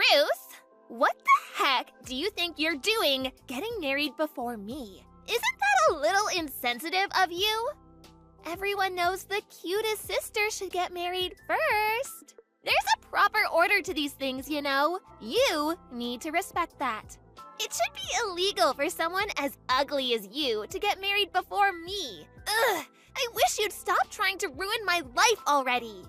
Ruth, what the heck do you think you're doing getting married before me? Isn't that a little insensitive of you? Everyone knows the cutest sister should get married first. There's a proper order to these things, you know. You need to respect that. It should be illegal for someone as ugly as you to get married before me. Ugh, I wish you'd stop trying to ruin my life already.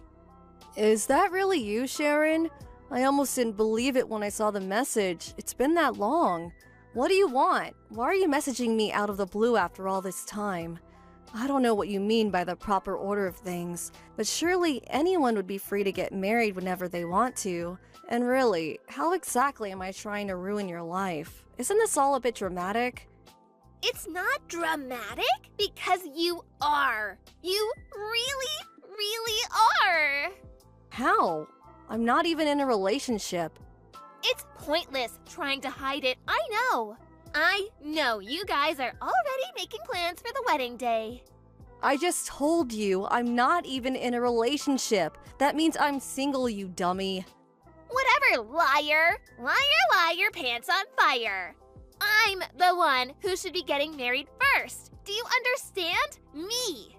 Is that really you, Sharon? I almost didn't believe it when I saw the message. It's been that long. What do you want? Why are you messaging me out of the blue after all this time? I don't know what you mean by the proper order of things, but surely anyone would be free to get married whenever they want to. And really, how exactly am I trying to ruin your life? Isn't this all a bit dramatic? It's not dramatic because you are. You really are. How? I'm not even in a relationship. It's pointless trying to hide it, I know. I know you guys are already making plans for the wedding day. I just told you I'm not even in a relationship. That means I'm single, you dummy. Whatever, liar. Liar, pants on fire. I'm the one who should be getting married first. Do you understand? Me.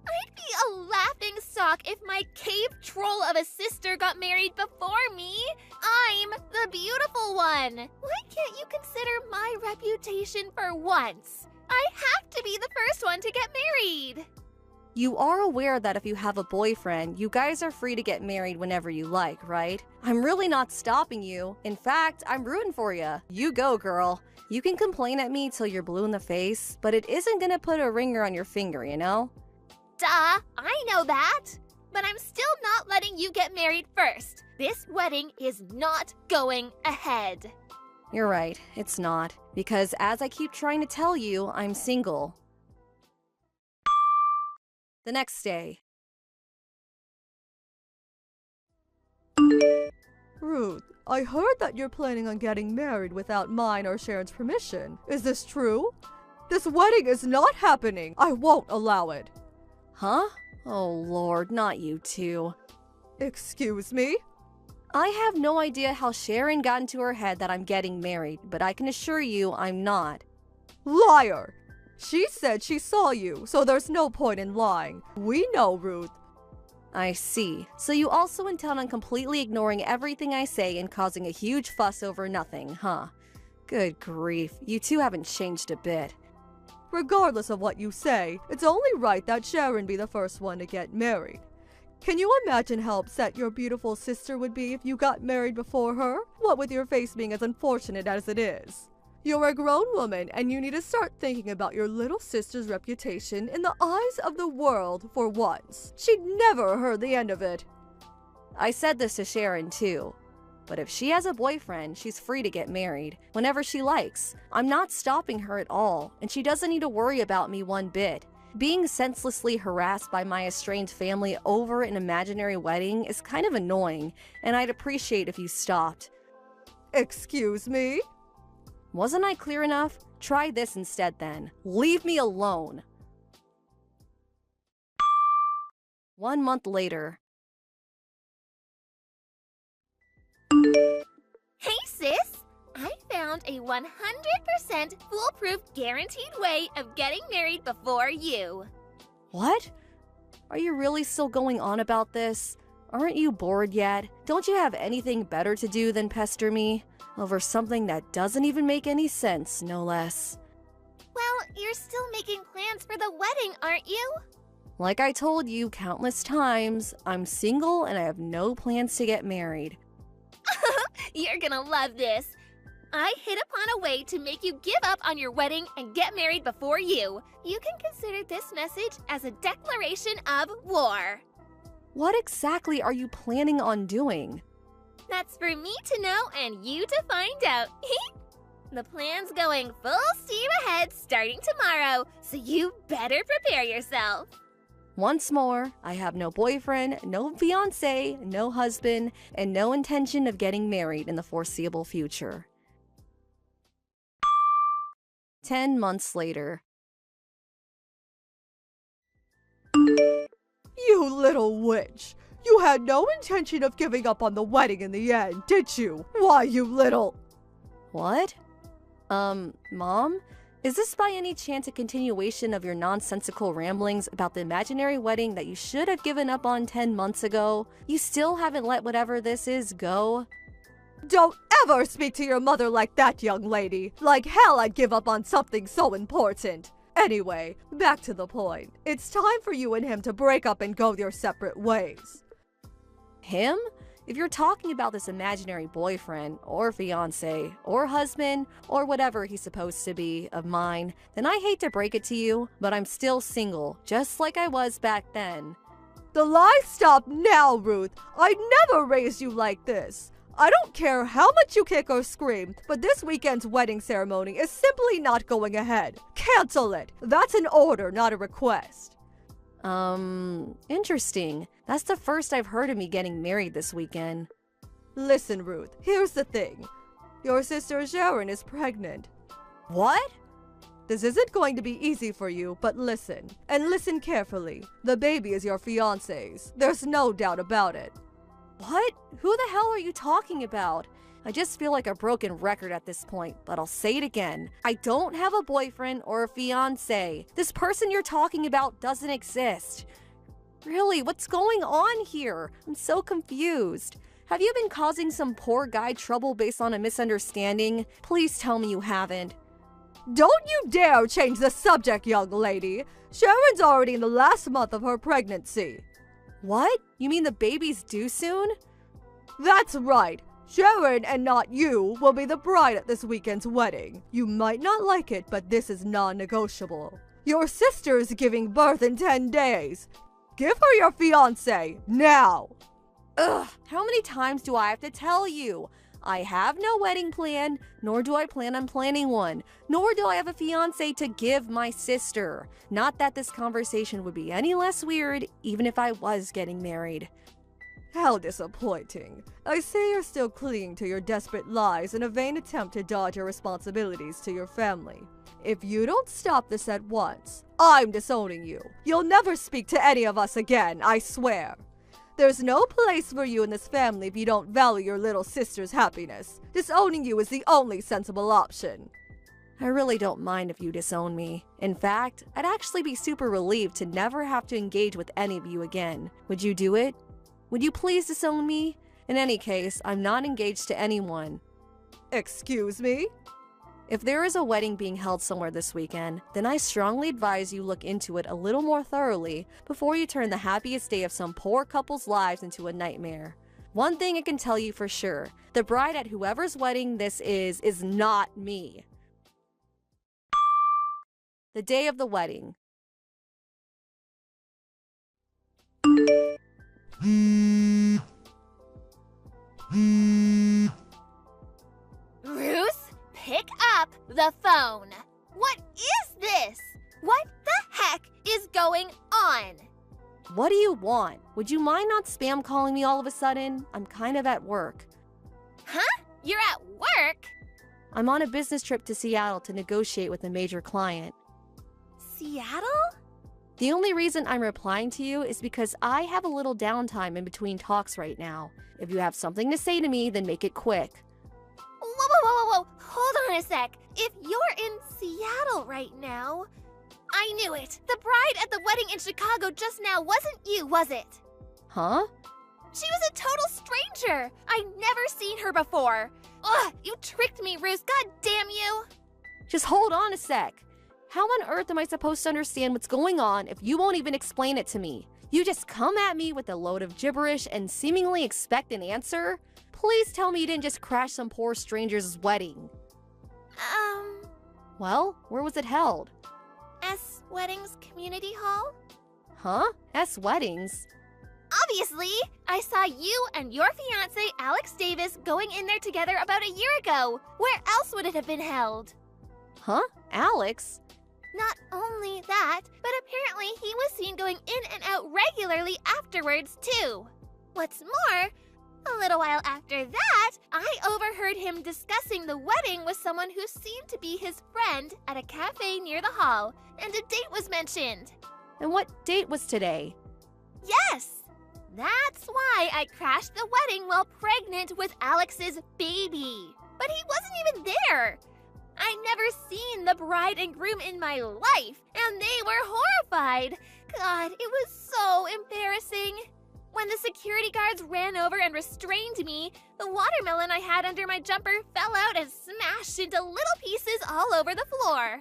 I'd be a laughing stock if my cave troll of a sister got married before me. I'm the beautiful one. Why can't you consider my reputation for once? I have to be the first one to get married. You are aware that if you have a boyfriend, you guys are free to get married whenever you like, right? I'm really not stopping you. In fact, I'm rooting for you. You go, girl. You can complain at me till you're blue in the face, but it isn't gonna put a ringer on your finger, you know? Duh, I know that. But I'm still not letting you get married first. This wedding is not going ahead. You're right, it's not. Because as I keep trying to tell you, I'm single. The next day. Ruth, I heard that you're planning on getting married without mine or Sharon's permission. Is this true? This wedding is not happening. I won't allow it. Huh? Oh Lord, not you two. Excuse me? I have no idea how Sharon got into her head that I'm getting married, but I can assure you I'm not. Liar! She said she saw you, so there's no point in lying. We know, Ruth. I see. So you also intend on completely ignoring everything I say and causing a huge fuss over nothing, huh? Good grief, you two haven't changed a bit. Regardless of what you say, it's only right that Sharon be the first one to get married. Can you imagine how upset your beautiful sister would be if you got married before her? What with your face being as unfortunate as it is. You're a grown woman and you need to start thinking about your little sister's reputation in the eyes of the world for once. She'd never heard the end of it. I said this to Sharon too. But if she has a boyfriend, she's free to get married whenever she likes. I'm not stopping her at all, and she doesn't need to worry about me one bit. Being senselessly harassed by my estranged family over an imaginary wedding is kind of annoying, and I'd appreciate if you stopped. Excuse me? Wasn't I clear enough? Try this instead then. Leave me alone. 1 month later. Hey sis, I found a 100% foolproof guaranteed way of getting married before you. What? Are you really still going on about this? Aren't you bored yet? Don't you have anything better to do than pester me? Over something that doesn't even make any sense, no less. Well, you're still making plans for the wedding, aren't you? Like I told you countless times, I'm single and I have no plans to get married. You're gonna love this. I hit upon a way to make you give up on your wedding and get married before you. You can consider this message as a declaration of war. What exactly are you planning on doing? That's for me to know and you to find out. The plan's going full steam ahead starting tomorrow, so you better prepare yourself. Once more, I have no boyfriend, no fiancé, no husband, and no intention of getting married in the foreseeable future. 10 months later. You little witch! You had no intention of giving up on the wedding in the end, did you? Why, you little... What? Mom? Is this by any chance a continuation of your nonsensical ramblings about the imaginary wedding that you should have given up on 10 months ago? You still haven't let whatever this is go? Don't ever speak to your mother like that, young lady. Like hell I'd give up on something so important. Anyway, back to the point. It's time for you and him to break up and go your separate ways. Him? If you're talking about this imaginary boyfriend, or fiancé, or husband, or whatever he's supposed to be of mine, then I hate to break it to you, but I'm still single, just like I was back then. The lies stop now, Ruth. I'd never raised you like this. I don't care how much you kick or scream, but this weekend's wedding ceremony is simply not going ahead. Cancel it. That's an order, not a request. Interesting. That's the first I've heard of me getting married this weekend. Listen, Ruth, here's the thing. Your sister Sharon is pregnant. What? This isn't going to be easy for you, but listen. And listen carefully. The baby is your fiancé's. There's no doubt about it. What? Who the hell are you talking about? I just feel like a broken record at this point, but I'll say it again. I don't have a boyfriend or a fiancé. This person you're talking about doesn't exist. Really, what's going on here? I'm so confused. Have you been causing some poor guy trouble based on a misunderstanding? Please tell me you haven't. Don't you dare change the subject, young lady. Sharon's already in the last month of her pregnancy. What? You mean the baby's due soon? That's right. Sharon, and not you, will be the bride at this weekend's wedding. You might not like it, but this is non-negotiable. Your sister is giving birth in 10 days. Give her your fiancé, now! Ugh, how many times do I have to tell you? I have no wedding plan, nor do I plan on planning one, nor do I have a fiancé to give my sister. Not that this conversation would be any less weird, even if I was getting married. How disappointing. I see you're still clinging to your desperate lies in a vain attempt to dodge your responsibilities to your family. If you don't stop this at once, I'm disowning you. You'll never speak to any of us again, I swear. There's no place for you in this family if you don't value your little sister's happiness. Disowning you is the only sensible option. I really don't mind if you disown me. In fact, I'd actually be super relieved to never have to engage with any of you again. Would you do it? Would you please disown me? In any case, I'm not engaged to anyone. Excuse me? If there is a wedding being held somewhere this weekend, then I strongly advise you look into it a little more thoroughly before you turn the happiest day of some poor couple's lives into a nightmare. One thing I can tell you for sure, the bride at whoever's wedding this is not me. The day of the wedding. Ruth, pick up the phone. What is this? What the heck is going on? What do you want? Would you mind not spam calling me all of a sudden? I'm kind of at work. Huh? You're at work? I'm on a business trip to Seattle to negotiate with a major client. Seattle? The only reason I'm replying to you is because I have a little downtime in between talks right now. If you have something to say to me, then make it quick. Whoa. Hold on a sec. If you're in Seattle right now... I knew it. The bride at the wedding in Chicago just now wasn't you, was it? Huh? She was a total stranger. I'd never seen her before. Ugh, you tricked me, Ruth. God damn you. Just hold on a sec. How on earth am I supposed to understand what's going on if you won't even explain it to me? You just come at me with a load of gibberish and seemingly expect an answer? Please tell me you didn't just crash some poor stranger's wedding. Well, where was it held? S Weddings Community Hall? Huh? S Weddings? Obviously! I saw you and your fiancé, Alex Davis, going in there together about a year ago. Where else would it have been held? Huh? Alex? Not only that, but apparently he was seen going in and out regularly afterwards, too. What's more, a little while after that, I overheard him discussing the wedding with someone who seemed to be his friend at a cafe near the hall, and a date was mentioned. And what date was today? Yes! That's why I crashed the wedding while pregnant with Alex's baby. But he wasn't even there. I'd never seen the bride and groom in my life, and they were horrified. God, it was so embarrassing. When the security guards ran over and restrained me, the watermelon I had under my jumper fell out and smashed into little pieces all over the floor.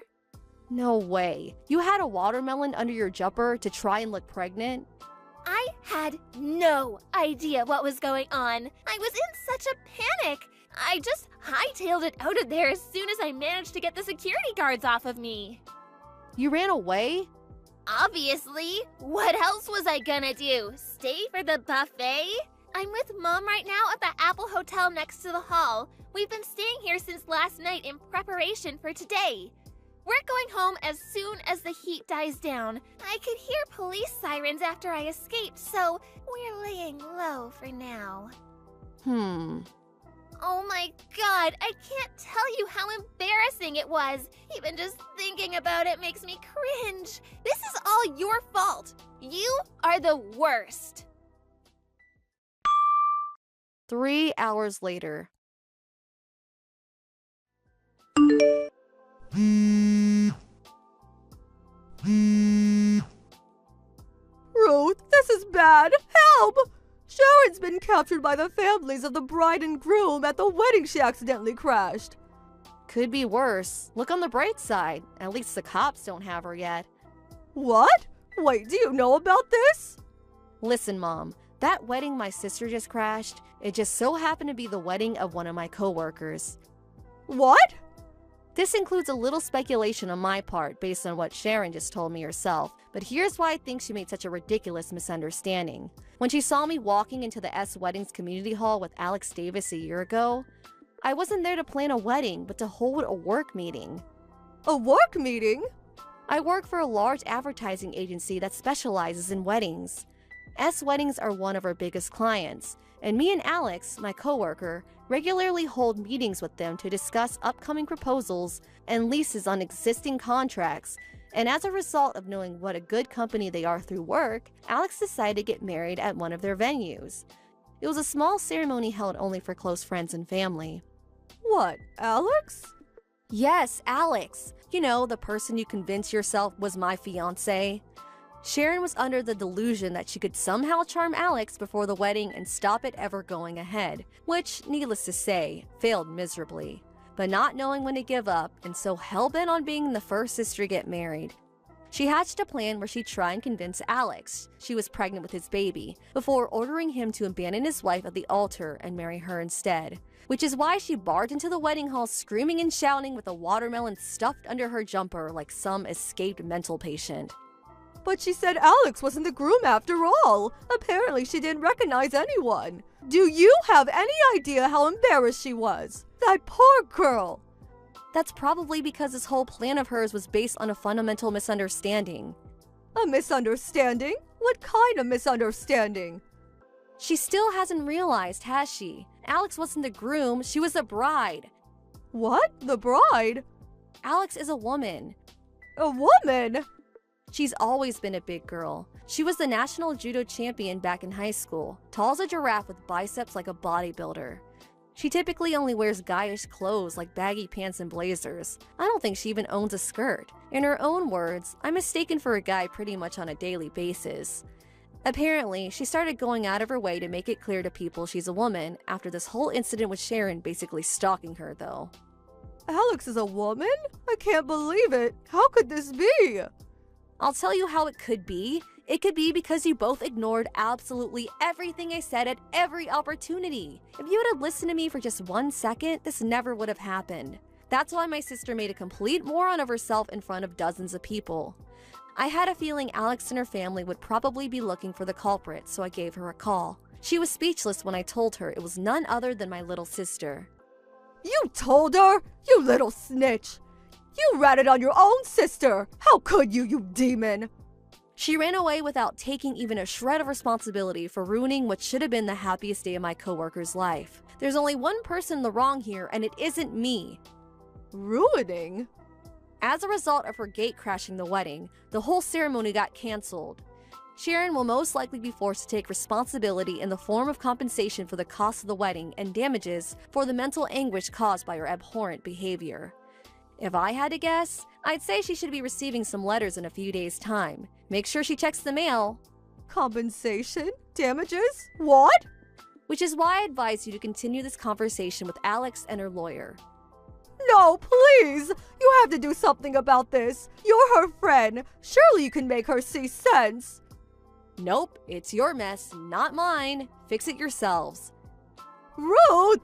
No way. You had a watermelon under your jumper to try and look pregnant? I had no idea what was going on. I was in such a panic. I just hightailed it out of there as soon as I managed to get the security guards off of me. You ran away? Obviously. What else was I gonna do? Stay for the buffet? I'm with Mom right now at the Apple Hotel next to the hall. We've been staying here since last night in preparation for today. We're going home as soon as the heat dies down. I could hear police sirens after I escaped, so we're laying low for now. Oh my God, I can't tell you how embarrassing it was. Even just thinking about it makes me cringe. This is all your fault. You are the worst. 3 hours later. Ruth, this is bad. Help! Sharon's been captured by the families of the bride and groom at the wedding she accidentally crashed. Could be worse. Look on the bright side. At least the cops don't have her yet. What? Wait, do you know about this? Listen, Mom. That wedding my sister just crashed, it just so happened to be the wedding of one of my coworkers. What? This includes a little speculation on my part based on what Sharon just told me herself, but here's why I think she made such a ridiculous misunderstanding. When she saw me walking into the S Weddings community hall with Alex Davis a year ago, I wasn't there to plan a wedding, but to hold a work meeting. A work meeting? I work for a large advertising agency that specializes in weddings. S Weddings are one of our biggest clients, and me and Alex, my coworker, regularly hold meetings with them to discuss upcoming proposals and leases on existing contracts. And as a result of knowing what a good company they are through work, Alex decided to get married at one of their venues. It was a small ceremony held only for close friends and family. What, Alex? Yes, Alex. You know, the person you convinced yourself was my fiancé. Sharon was under the delusion that she could somehow charm Alex before the wedding and stop it ever going ahead, which, needless to say, failed miserably. But not knowing when to give up and so hell-bent on being the first sister to get married, she hatched a plan where she'd try and convince Alex she was pregnant with his baby before ordering him to abandon his wife at the altar and marry her instead. Which is why she barged into the wedding hall screaming and shouting with a watermelon stuffed under her jumper like some escaped mental patient. But she said Alex wasn't the groom after all. Apparently she didn't recognize anyone. Do you have any idea how embarrassed she was? That poor girl. That's probably because this whole plan of hers was based on a fundamental misunderstanding. A misunderstanding? What kind of misunderstanding? She still hasn't realized, has she? Alex wasn't the groom, she was the bride. What? The bride? Alex is a woman. A woman? She's always been a big girl. She was the national judo champion back in high school, tall as a giraffe with biceps like a bodybuilder. She typically only wears guyish clothes like baggy pants and blazers. I don't think she even owns a skirt. In her own words, I'm mistaken for a guy pretty much on a daily basis. Apparently, she started going out of her way to make it clear to people she's a woman after this whole incident with Sharon basically stalking her, though. Alex is a woman? I can't believe it. How could this be? I'll tell you how it could be. It could be because you both ignored absolutely everything I said at every opportunity. If you would have listened to me for just 1 second, this never would have happened. That's why my sister made a complete moron of herself in front of dozens of people. I had a feeling Alex and her family would probably be looking for the culprit, so I gave her a call. She was speechless when I told her it was none other than my little sister. You told her? You little snitch! You ratted on your own sister! How could you, you demon? She ran away without taking even a shred of responsibility for ruining what should have been the happiest day of my coworker's life. There's only one person in the wrong here, and it isn't me. Ruining? As a result of her gate crashing the wedding, the whole ceremony got canceled. Sharon will most likely be forced to take responsibility in the form of compensation for the cost of the wedding and damages for the mental anguish caused by her abhorrent behavior. If I had to guess, I'd say she should be receiving some letters in a few days' time. Make sure she checks the mail. Compensation? Damages? What? Which is why I advise you to continue this conversation with Alex and her lawyer. No, please! You have to do something about this. You're her friend. Surely you can make her see sense. Nope, it's your mess, not mine. Fix it yourselves. Ruth!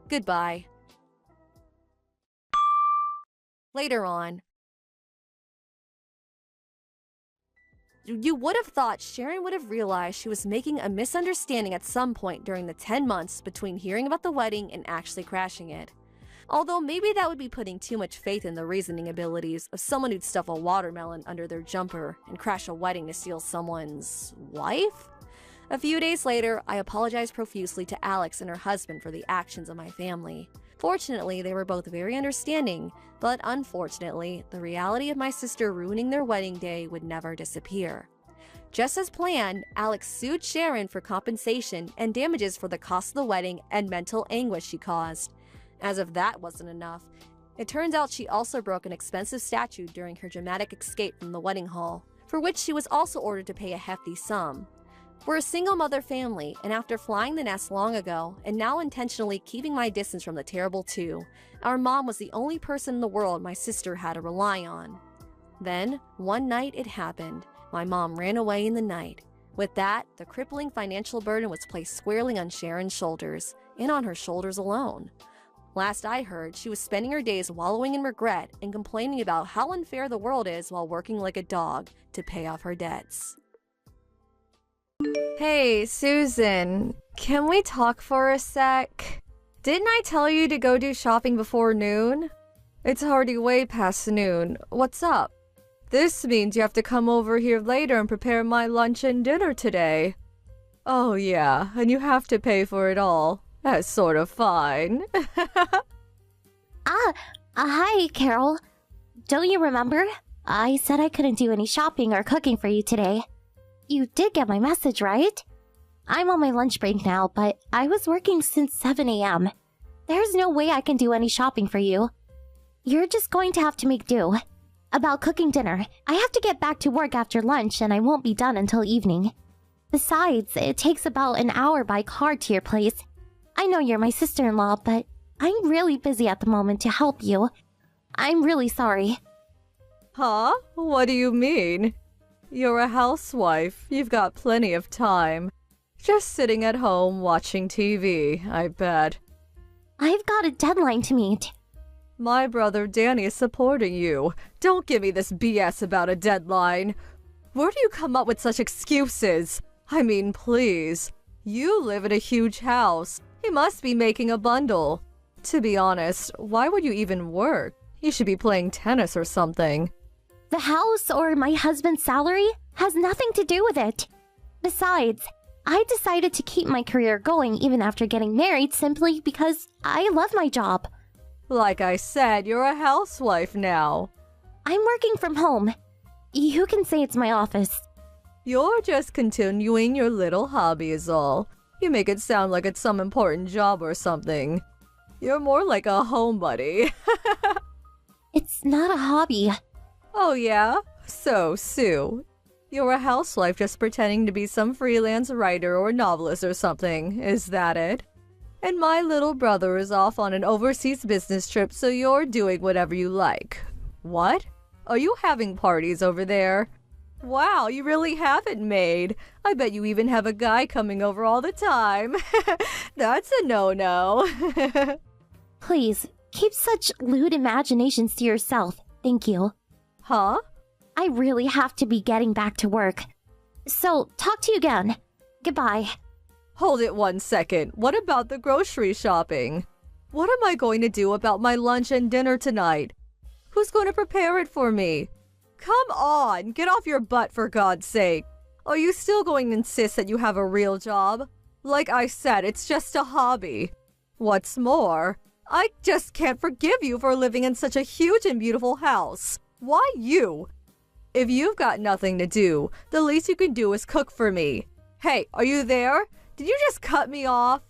Goodbye. Later on. You would have thought Sharon would have realized she was making a misunderstanding at some point during the 10 months between hearing about the wedding and actually crashing it. Although maybe that would be putting too much faith in the reasoning abilities of someone who'd stuff a watermelon under their jumper and crash a wedding to steal someone's wife? A few days later, I apologized profusely to Alex and her husband for the actions of my family. Fortunately, they were both very understanding, but unfortunately, the reality of my sister ruining their wedding day would never disappear. Just as planned, Alex sued Sharon for compensation and damages for the cost of the wedding and mental anguish she caused. As if that wasn't enough, it turns out she also broke an expensive statute during her dramatic escape from the wedding hall, for which she was also ordered to pay a hefty sum. We're a single-mother family, and after flying the nest long ago, and now intentionally keeping my distance from the terrible two, our mom was the only person in the world my sister had to rely on. Then, one night it happened. My mom ran away in the night. With that, the crippling financial burden was placed squarely on Sharon's shoulders, and on her shoulders alone. Last I heard, she was spending her days wallowing in regret and complaining about how unfair the world is while working like a dog to pay off her debts. Hey, Susan, can we talk for a sec? Didn't I tell you to go do shopping before noon? It's already way past noon. What's up? This means you have to come over here later and prepare my lunch and dinner today. Oh yeah, and you have to pay for it all. That's sort of fine. Hi, Carol. Don't you remember? I said I couldn't do any shopping or cooking for you today. You did get my message, right? I'm on my lunch break now, but I was working since 7 a.m. There's no way I can do any shopping for you. You're just going to have to make do. About cooking dinner, I have to get back to work after lunch and I won't be done until evening. Besides, it takes about an hour by car to your place. I know you're my sister-in-law, but I'm really busy at the moment to help you. I'm really sorry. Huh? What do you mean? You're a housewife. You've got plenty of time. Just sitting at home watching TV, I bet. I've got a deadline to meet. My brother Danny is supporting you. Don't give me this BS about a deadline. Where do you come up with such excuses? I mean, please. You live in a huge house. He must be making a bundle. To be honest, why would you even work? You should be playing tennis or something. The house or my husband's salary has nothing to do with it. Besides, I decided to keep my career going even after getting married simply because I love my job. Like I said, you're a housewife now. I'm working from home. You can say it's my office. You're just continuing your little hobby is all. You make it sound like it's some important job or something. You're more like a homebody. It's not a hobby. Oh yeah? So, Sue, you're a housewife just pretending to be some freelance writer or novelist or something, is that it? And my little brother is off on an overseas business trip, so you're doing whatever you like. What? Are you having parties over there? Wow, you really have it made. I bet you even have a guy coming over all the time. That's a no-no. Please, keep such lewd imaginations to yourself. Thank you. Huh? I really have to be getting back to work. So, talk to you again. Goodbye. Hold it 1 second. What about the grocery shopping? What am I going to do about my lunch and dinner tonight? Who's going to prepare it for me? Come on, get off your butt for God's sake. Are you still going to insist that you have a real job? Like I said, it's just a hobby. What's more, I just can't forgive you for living in such a huge and beautiful house. Why you? If you've got nothing to do, the least you can do is cook for me. Hey, are you there? Did you just cut me off?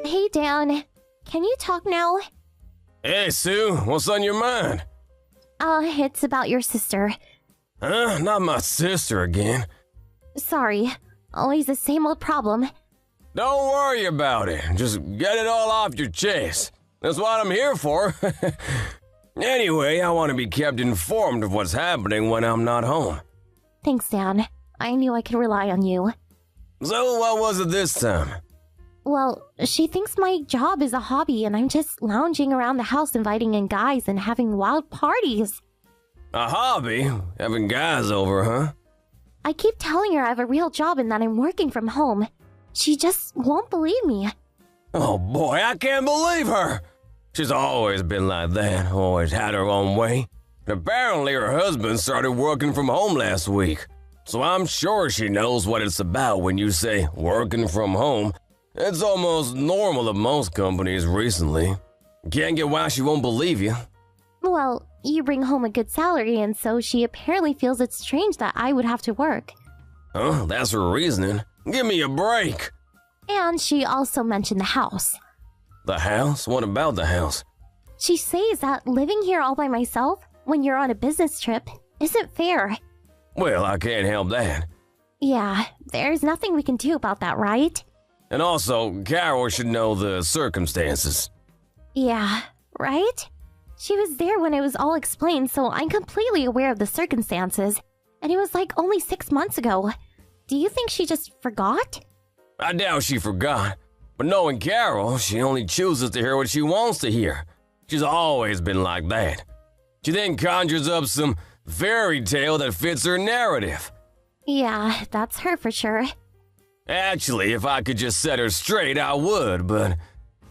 Hey, Dan. Can you talk now? Hey, Sue, what's on your mind? It's about your sister. Huh? Not my sister again. Sorry. Always the same old problem. Don't worry about it. Just get it all off your chest. That's what I'm here for. Anyway, I want to be kept informed of what's happening when I'm not home. Thanks, Dan. I knew I could rely on you. So what was it this time? Well, she thinks my job is a hobby and I'm just lounging around the house inviting in guys and having wild parties. A hobby? Having guys over, huh? I keep telling her I have a real job and that I'm working from home. She just won't believe me. Oh boy, I can't believe her! She's always been like that, always had her own way. And apparently her husband started working from home last week. So I'm sure she knows what it's about when you say working from home. It's almost normal at most companies recently. Can't get why she won't believe you. Well, you bring home a good salary and so she apparently feels it's strange that I would have to work. Huh? That's her reasoning. Give me a break. And she also mentioned the house. The house? What about the house? She says that living here all by myself when you're on a business trip isn't fair. Well, I can't help that. Yeah, there's nothing we can do about that, right? And also, Carol should know the circumstances. Yeah, right? She was there when it was all explained, so I'm completely aware of the circumstances. And it was like only 6 months ago. Do you think she just forgot? I doubt she forgot. But knowing Carol, she only chooses to hear what she wants to hear. She's always been like that. She then conjures up some fairy tale that fits her narrative. Yeah, that's her for sure. Actually, if I could just set her straight, I would, but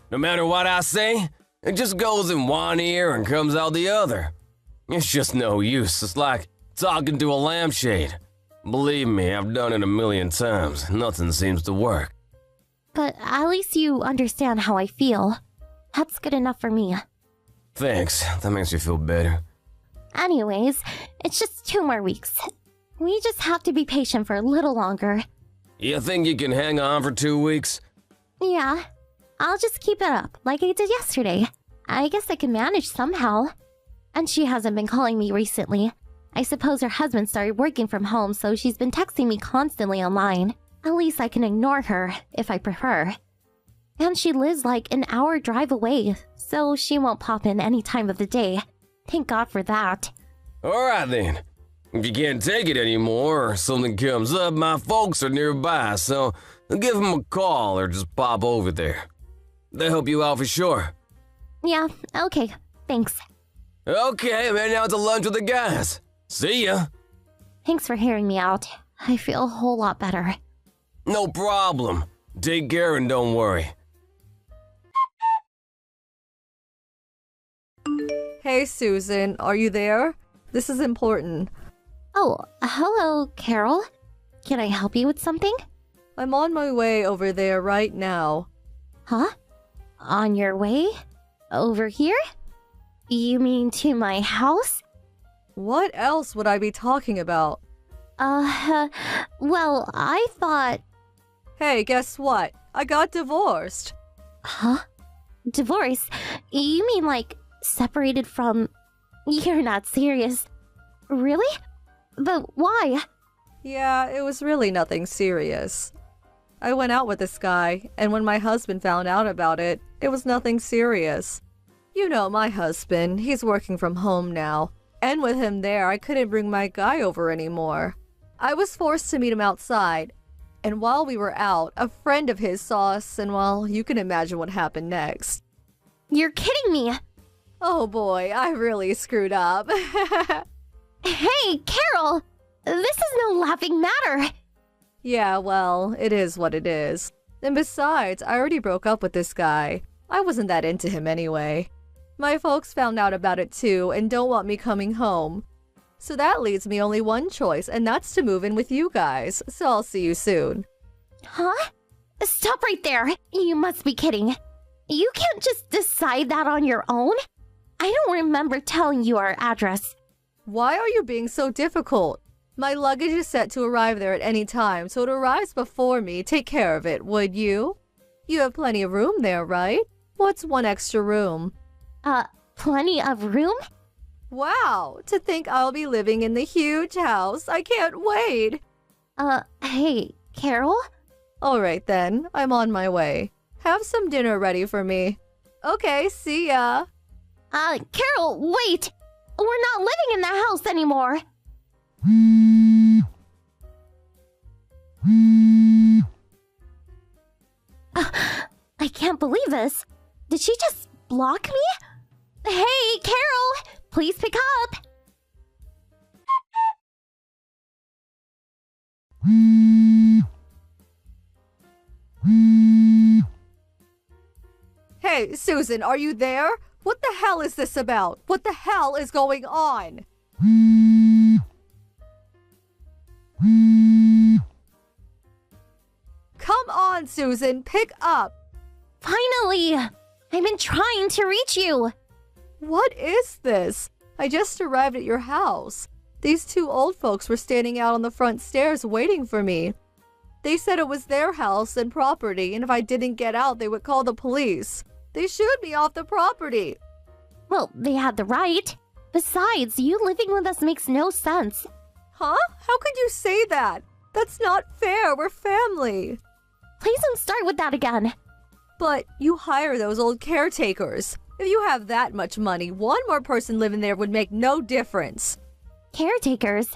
no matter what I say, it just goes in one ear and comes out the other. It's just no use. It's like talking to a lampshade. Believe me, I've done it a million times. Nothing seems to work. But at least you understand how I feel. That's good enough for me. Thanks. That makes me feel better. Anyways, it's just 2 more weeks. We just have to be patient for a little longer. You think you can hang on for 2 weeks? Yeah, I'll just keep it up like I did yesterday. I guess I can manage somehow. And she hasn't been calling me recently. I suppose her husband started working from home, so she's been texting me constantly online. At least I can ignore her, if I prefer. And she lives like an hour drive away, so she won't pop in any time of the day. Thank God for that. Alright then. If you can't take it anymore or something comes up, my folks are nearby, so give them a call or just pop over there. They'll help you out for sure. Yeah, okay, thanks. Okay, I'm heading out to lunch with the guys. See ya. Thanks for hearing me out. I feel a whole lot better. No problem. Take care and don't worry. Hey, Susan, are you there? This is important. Oh, hello, Carol. Can I help you with something? I'm on my way over there right now. Huh? On your way? Over here? You mean to my house? What else would I be talking about? Well, I thought... Hey, guess what? I got divorced. Huh? Divorce? You mean like separated from... You're not serious. Really? But why? Yeah, it was really nothing serious. I went out with this guy, and when my husband found out about it, it was nothing serious. You know my husband, he's working from home now, and with him there, I couldn't bring my guy over anymore. I was forced to meet him outside, and while we were out, a friend of his saw us, and well, you can imagine what happened next. You're kidding me! Oh boy, I really screwed up. Hey, Carol! This is no laughing matter! Yeah, well, it is what it is. And besides, I already broke up with this guy. I wasn't that into him anyway. My folks found out about it too and don't want me coming home. So that leaves me only one choice, and that's to move in with you guys. So I'll see you soon. Huh? Stop right there. You must be kidding. You can't just decide that on your own. I don't remember telling you our address. Why are you being so difficult? My luggage is set to arrive there at any time, so it arrives before me. Take care of it, would you? You have plenty of room there, right? What's one extra room? Plenty of room? Wow, to think I'll be living in the huge house. I can't wait. Hey, Carol? All right then, I'm on my way. Have some dinner ready for me. Okay, see ya. Carol, wait! We're not living in that house anymore. I can't believe this. Did she just block me? Hey, Carol! Please pick up! Hey, Susan, are you there? What the hell is this about? What the hell is going on? Come on, Susan, pick up. Finally! I've been trying to reach you. What is this? I just arrived at your house. These two old folks were standing out on the front stairs waiting for me. They said it was their house and property, and if I didn't get out, they would call the police. They shooed me off the property. Well, they had the right. Besides, you living with us makes no sense. Huh? How could you say that? That's not fair. We're family. Please don't start with that again. But you hire those old caretakers. If you have that much money, one more person living there would make no difference. Caretakers?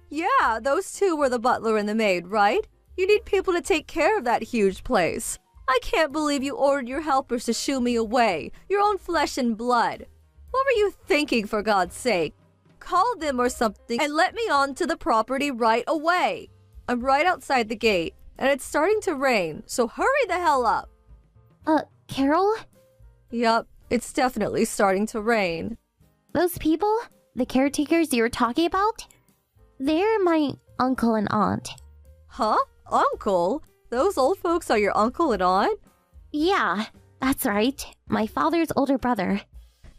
Yeah, those two were the butler and the maid, right? You need people to take care of that huge place. I can't believe you ordered your helpers to shoo me away, your own flesh and blood. What were you thinking, for God's sake? Call them or something and let me on to the property right away. I'm right outside the gate, and it's starting to rain, so hurry the hell up. Carol? Yup, it's definitely starting to rain. Those people, the caretakers you were talking about, they're my uncle and aunt. Huh? Uncle? Those old folks are your uncle and aunt? Yeah, that's right. My father's older brother.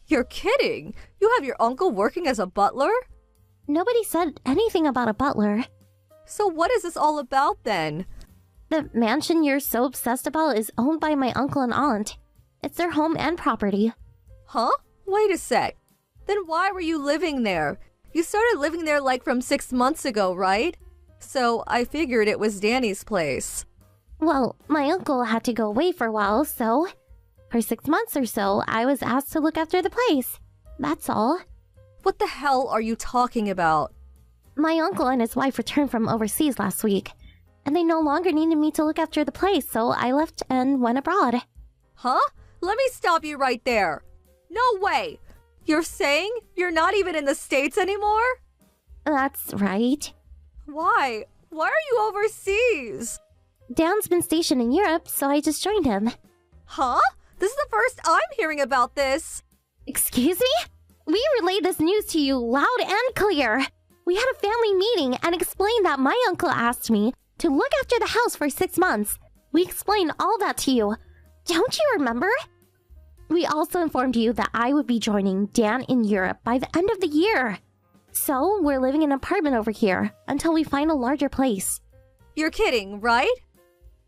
You're kidding! You have your uncle working as a butler? Nobody said anything about a butler. So what is this all about then? The mansion you're so obsessed about is owned by my uncle and aunt. It's their home and property. Huh? Wait a sec. Then why were you living there? You started living there like from 6 months ago, right? So I figured it was Danny's place. Well, my uncle had to go away for a while, so for 6 months or so, I was asked to look after the place. That's all. What the hell are you talking about? My uncle and his wife returned from overseas last week, and they no longer needed me to look after the place, so I left and went abroad. Huh? Let me stop you right there. No way! You're saying you're not even in the States anymore? That's right. Why? Why are you overseas? Dan's been stationed in Europe, so I just joined him. Huh? This is the first I'm hearing about this. Excuse me? We relayed this news to you loud and clear. We had a family meeting and explained that my uncle asked me to look after the house for 6 months. We explained all that to you. Don't you remember? We also informed you that I would be joining Dan in Europe by the end of the year. So we're living in an apartment over here until we find a larger place. You're kidding, right?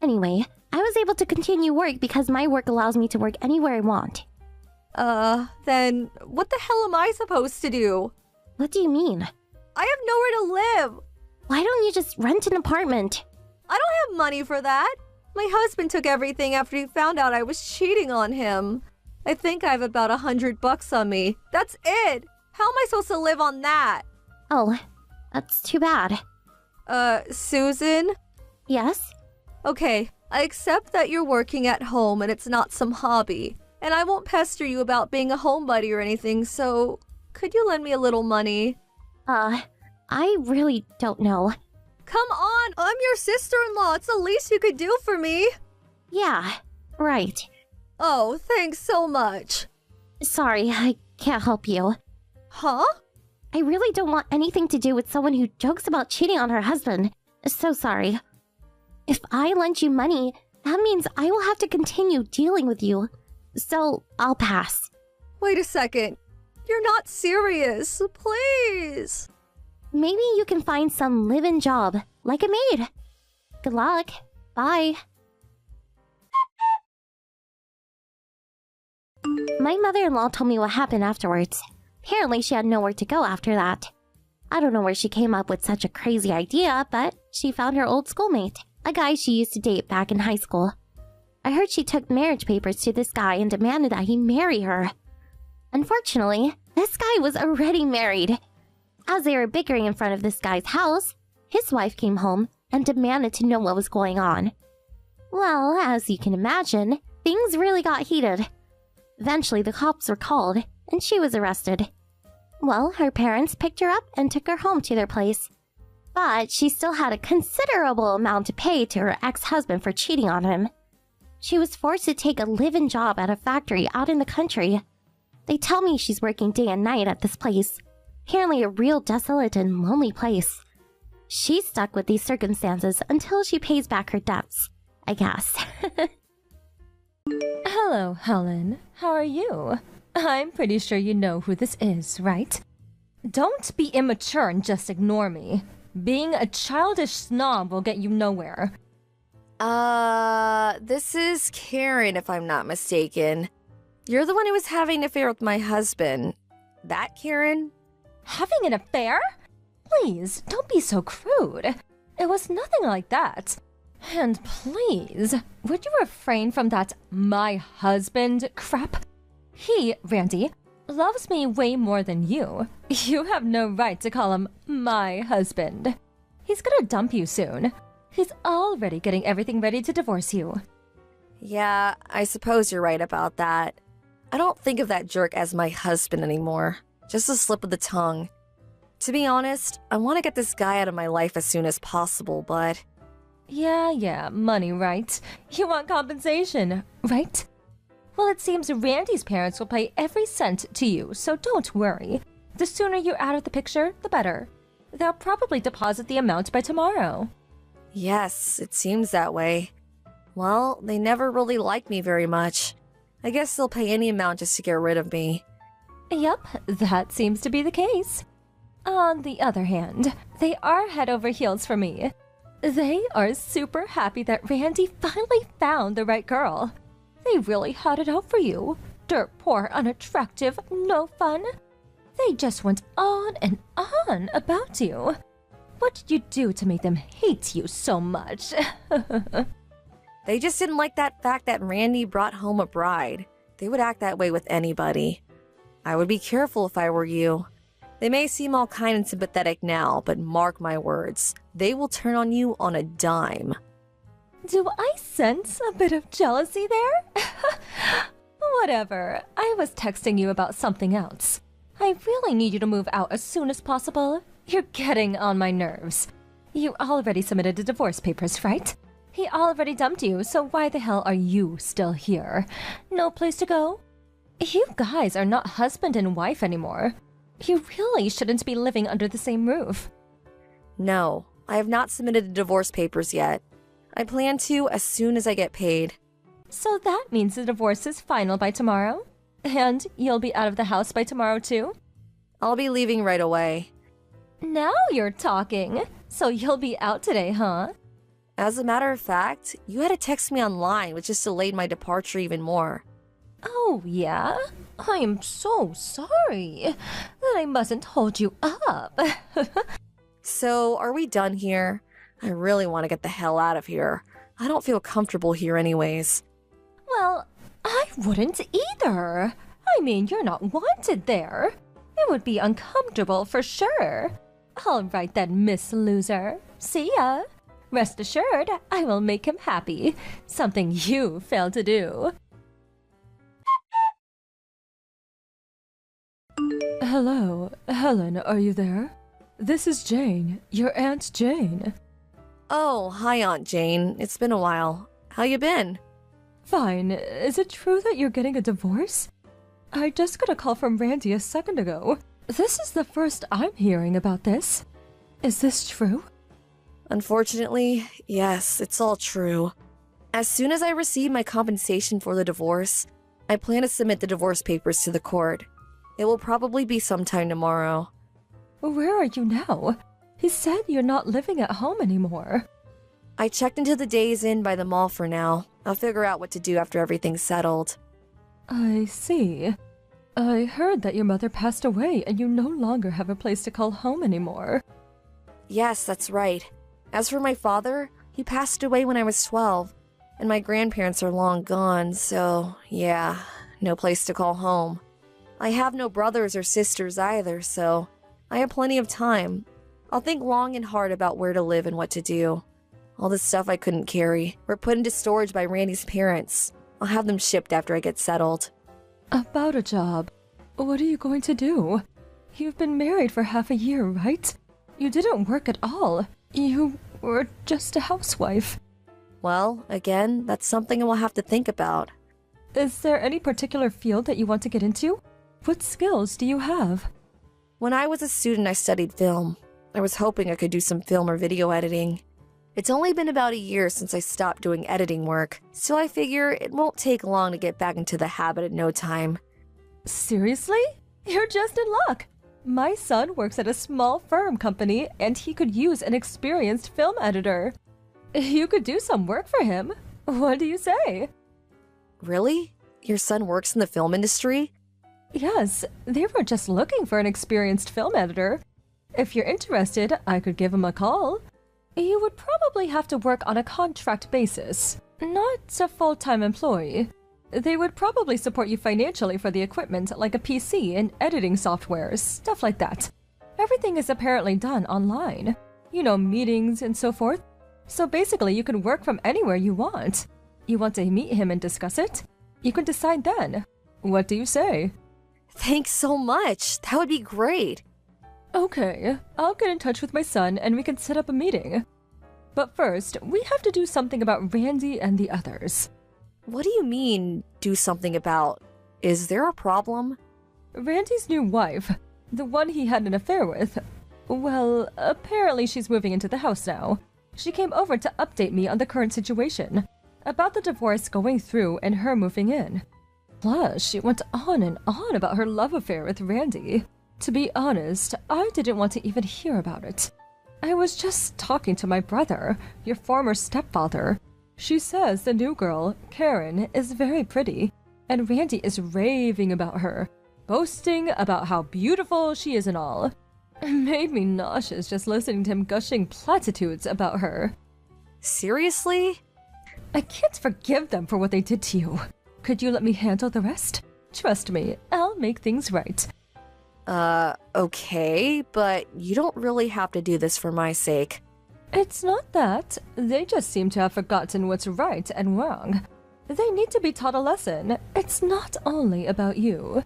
Anyway, I was able to continue work because my work allows me to work anywhere I want. Then what the hell am I supposed to do? What do you mean? I have nowhere to live. Why don't you just rent an apartment? I don't have money for that. My husband took everything after he found out I was cheating on him. I think I have about $100 on me. That's it. How am I supposed to live on that? Oh, that's too bad. Susan? Yes? Okay, I accept that you're working at home and it's not some hobby. And I won't pester you about being a homebody or anything, so could you lend me a little money? I really don't know. Come on, I'm your sister-in-law. It's the least you could do for me. Yeah, right. Oh, thanks so much. Sorry, I can't help you. Huh? I really don't want anything to do with someone who jokes about cheating on her husband. So sorry. If I lend you money, That means I will have to continue dealing with you. So, I'll pass. Wait a second. You're not serious. Please. Maybe you can find some live-in job, like a maid. Good luck. Bye. My mother-in-law told me what happened afterwards. Apparently, she had nowhere to go after that. I don't know where she came up with such a crazy idea, but she found her old schoolmate, a guy she used to date back in high school. I heard she took marriage papers to this guy and demanded that he marry her. Unfortunately, this guy was already married. As they were bickering in front of this guy's house, his wife came home and demanded to know what was going on. Well, as you can imagine, things really got heated. Eventually, the cops were called, and she was arrested. Well, her parents picked her up and took her home to their place. But she still had a considerable amount to pay to her ex-husband for cheating on him. She was forced to take a live-in job at a factory out in the country. They tell me she's working day and night at this place. Apparently a real desolate and lonely place. She's stuck with these circumstances until she pays back her debts, I guess. Hello, Helen. How are you? I'm pretty sure you know who this is, right? Don't be immature and just ignore me. Being a childish snob will get you nowhere. This is Karen, if I'm not mistaken. You're the one who was having an affair with my husband. That Karen? Having an affair? Please, don't be so crude. It was nothing like that. And please, would you refrain from that my husband crap? He, Randy, loves me way more than you. You have no right to call him my husband. He's gonna dump you soon. He's already getting everything ready to divorce you. Yeah, I suppose you're right about that. I don't think of that jerk as my husband anymore. Just a slip of the tongue. To be honest, I want to get this guy out of my life as soon as possible, but... Yeah, money, right? You want compensation, right? Well, it seems Randy's parents will pay every cent to you, so don't worry. The sooner you're out of the picture, the better. They'll probably deposit the amount by tomorrow. Yes, it seems that way. Well, they never really liked me very much. I guess they'll pay any amount just to get rid of me. Yep, that seems to be the case. On the other hand, they are head over heels for me. They are super happy that Randy finally found the right girl. They really had it out for you. Dirt poor, unattractive, no fun. They just went on and on about you. What did you do to make them hate you so much? They just didn't like that fact that Randy brought home a bride. They would act that way with anybody. I would be careful if I were you. They may seem all kind and sympathetic now, but mark my words, they will turn on you on a dime. Do I sense a bit of jealousy there? Whatever, I was texting you about something else. I really need you to move out as soon as possible. You're getting on my nerves. You already submitted the divorce papers, right? He already dumped you, so why the hell are you still here? No place to go? You guys are not husband and wife anymore. You really shouldn't be living under the same roof. No, I have not submitted the divorce papers yet. I plan to as soon as I get paid. So that means the divorce is final by tomorrow? And you'll be out of the house by tomorrow too? I'll be leaving right away. Now you're talking. So you'll be out today, huh? As a matter of fact, you had to text me online, which just delayed my departure even more. Oh, yeah? I am so sorry that I mustn't hold you up. So, are we done here? I really want to get the hell out of here. I don't feel comfortable here anyways. Well, I wouldn't either. I mean, you're not wanted there. It would be uncomfortable for sure. All right then, Miss Loser. See ya. Rest assured, I will make him happy. Something you failed to do. Hello, Helen, are you there? This is Jane, your Aunt Jane. Oh, hi Aunt Jane. It's been a while. How you been? Fine. Is it true that you're getting a divorce? I just got a call from Randy a second ago. This is the first I'm hearing about this. Is this true? Unfortunately, yes, it's all true. As soon as I receive my compensation for the divorce, I plan to submit the divorce papers to the court. It will probably be sometime tomorrow. Where are you now? He said you're not living at home anymore. I checked into the Days Inn by the mall for now. I'll figure out what to do after everything's settled. I see. I heard that your mother passed away and you no longer have a place to call home anymore. Yes, that's right. As for my father, he passed away when I was 12, and my grandparents are long gone, so yeah, no place to call home. I have no brothers or sisters either, so I have plenty of time. I'll think long and hard about where to live and what to do. All the stuff I couldn't carry were put into storage by Randy's parents. I'll have them shipped after I get settled. About a job. What are you going to do? You've been married for half a year, right? You didn't work at all. You were just a housewife. Well, again, that's something I will have to think about. Is there any particular field that you want to get into? What skills do you have? When I was a student, I studied film. I was hoping I could do some film or video editing. It's only been about a year since I stopped doing editing work, so I figure it won't take long to get back into the habit in no time. Seriously? You're just in luck. My son works at a small firm company, and he could use an experienced film editor. You could do some work for him. What do you say? Really? Your son works in the film industry? Yes, they were just looking for an experienced film editor. If you're interested, I could give him a call. You would probably have to work on a contract basis, not a full-time employee. They would probably support you financially for the equipment like a PC and editing softwares, stuff like that. Everything is apparently done online. You know, meetings and so forth. So basically, you can work from anywhere you want. You want to meet him and discuss it? You can decide then. What do you say? Thanks so much. That would be great. Okay, I'll get in touch with my son and we can set up a meeting. But first, we have to do something about Randy and the others. What do you mean, do something about? Is there a problem? Randy's new wife, the one he had an affair with, well, apparently she's moving into the house now. She came over to update me on the current situation, about the divorce going through and her moving in. Plus, she went on and on about her love affair with Randy. To be honest, I didn't want to even hear about it. I was just talking to my brother, your former stepfather. She says the new girl, Karen, is very pretty, and Randy is raving about her, boasting about how beautiful she is and all. It made me nauseous just listening to him gushing platitudes about her. Seriously? I can't forgive them for what they did to you. Could you let me handle the rest? Trust me, I'll make things right. Okay, but you don't really have to do this for my sake. It's not that. They just seem to have forgotten what's right and wrong. They need to be taught a lesson. It's not only about you.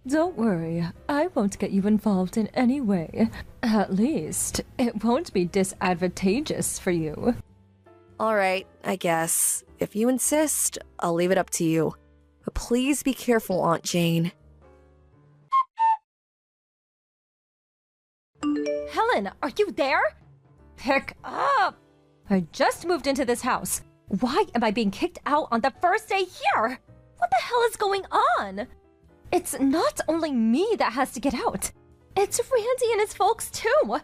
Don't worry, I won't get you involved in any way. At least, it won't be disadvantageous for you. Alright, I guess. If you insist, I'll leave it up to you. But please be careful, Aunt Jane. Helen, are you there? Pick up! I just moved into this house. Why am I being kicked out on the first day here? What the hell is going on? It's not only me that has to get out. It's Randy and his folks too.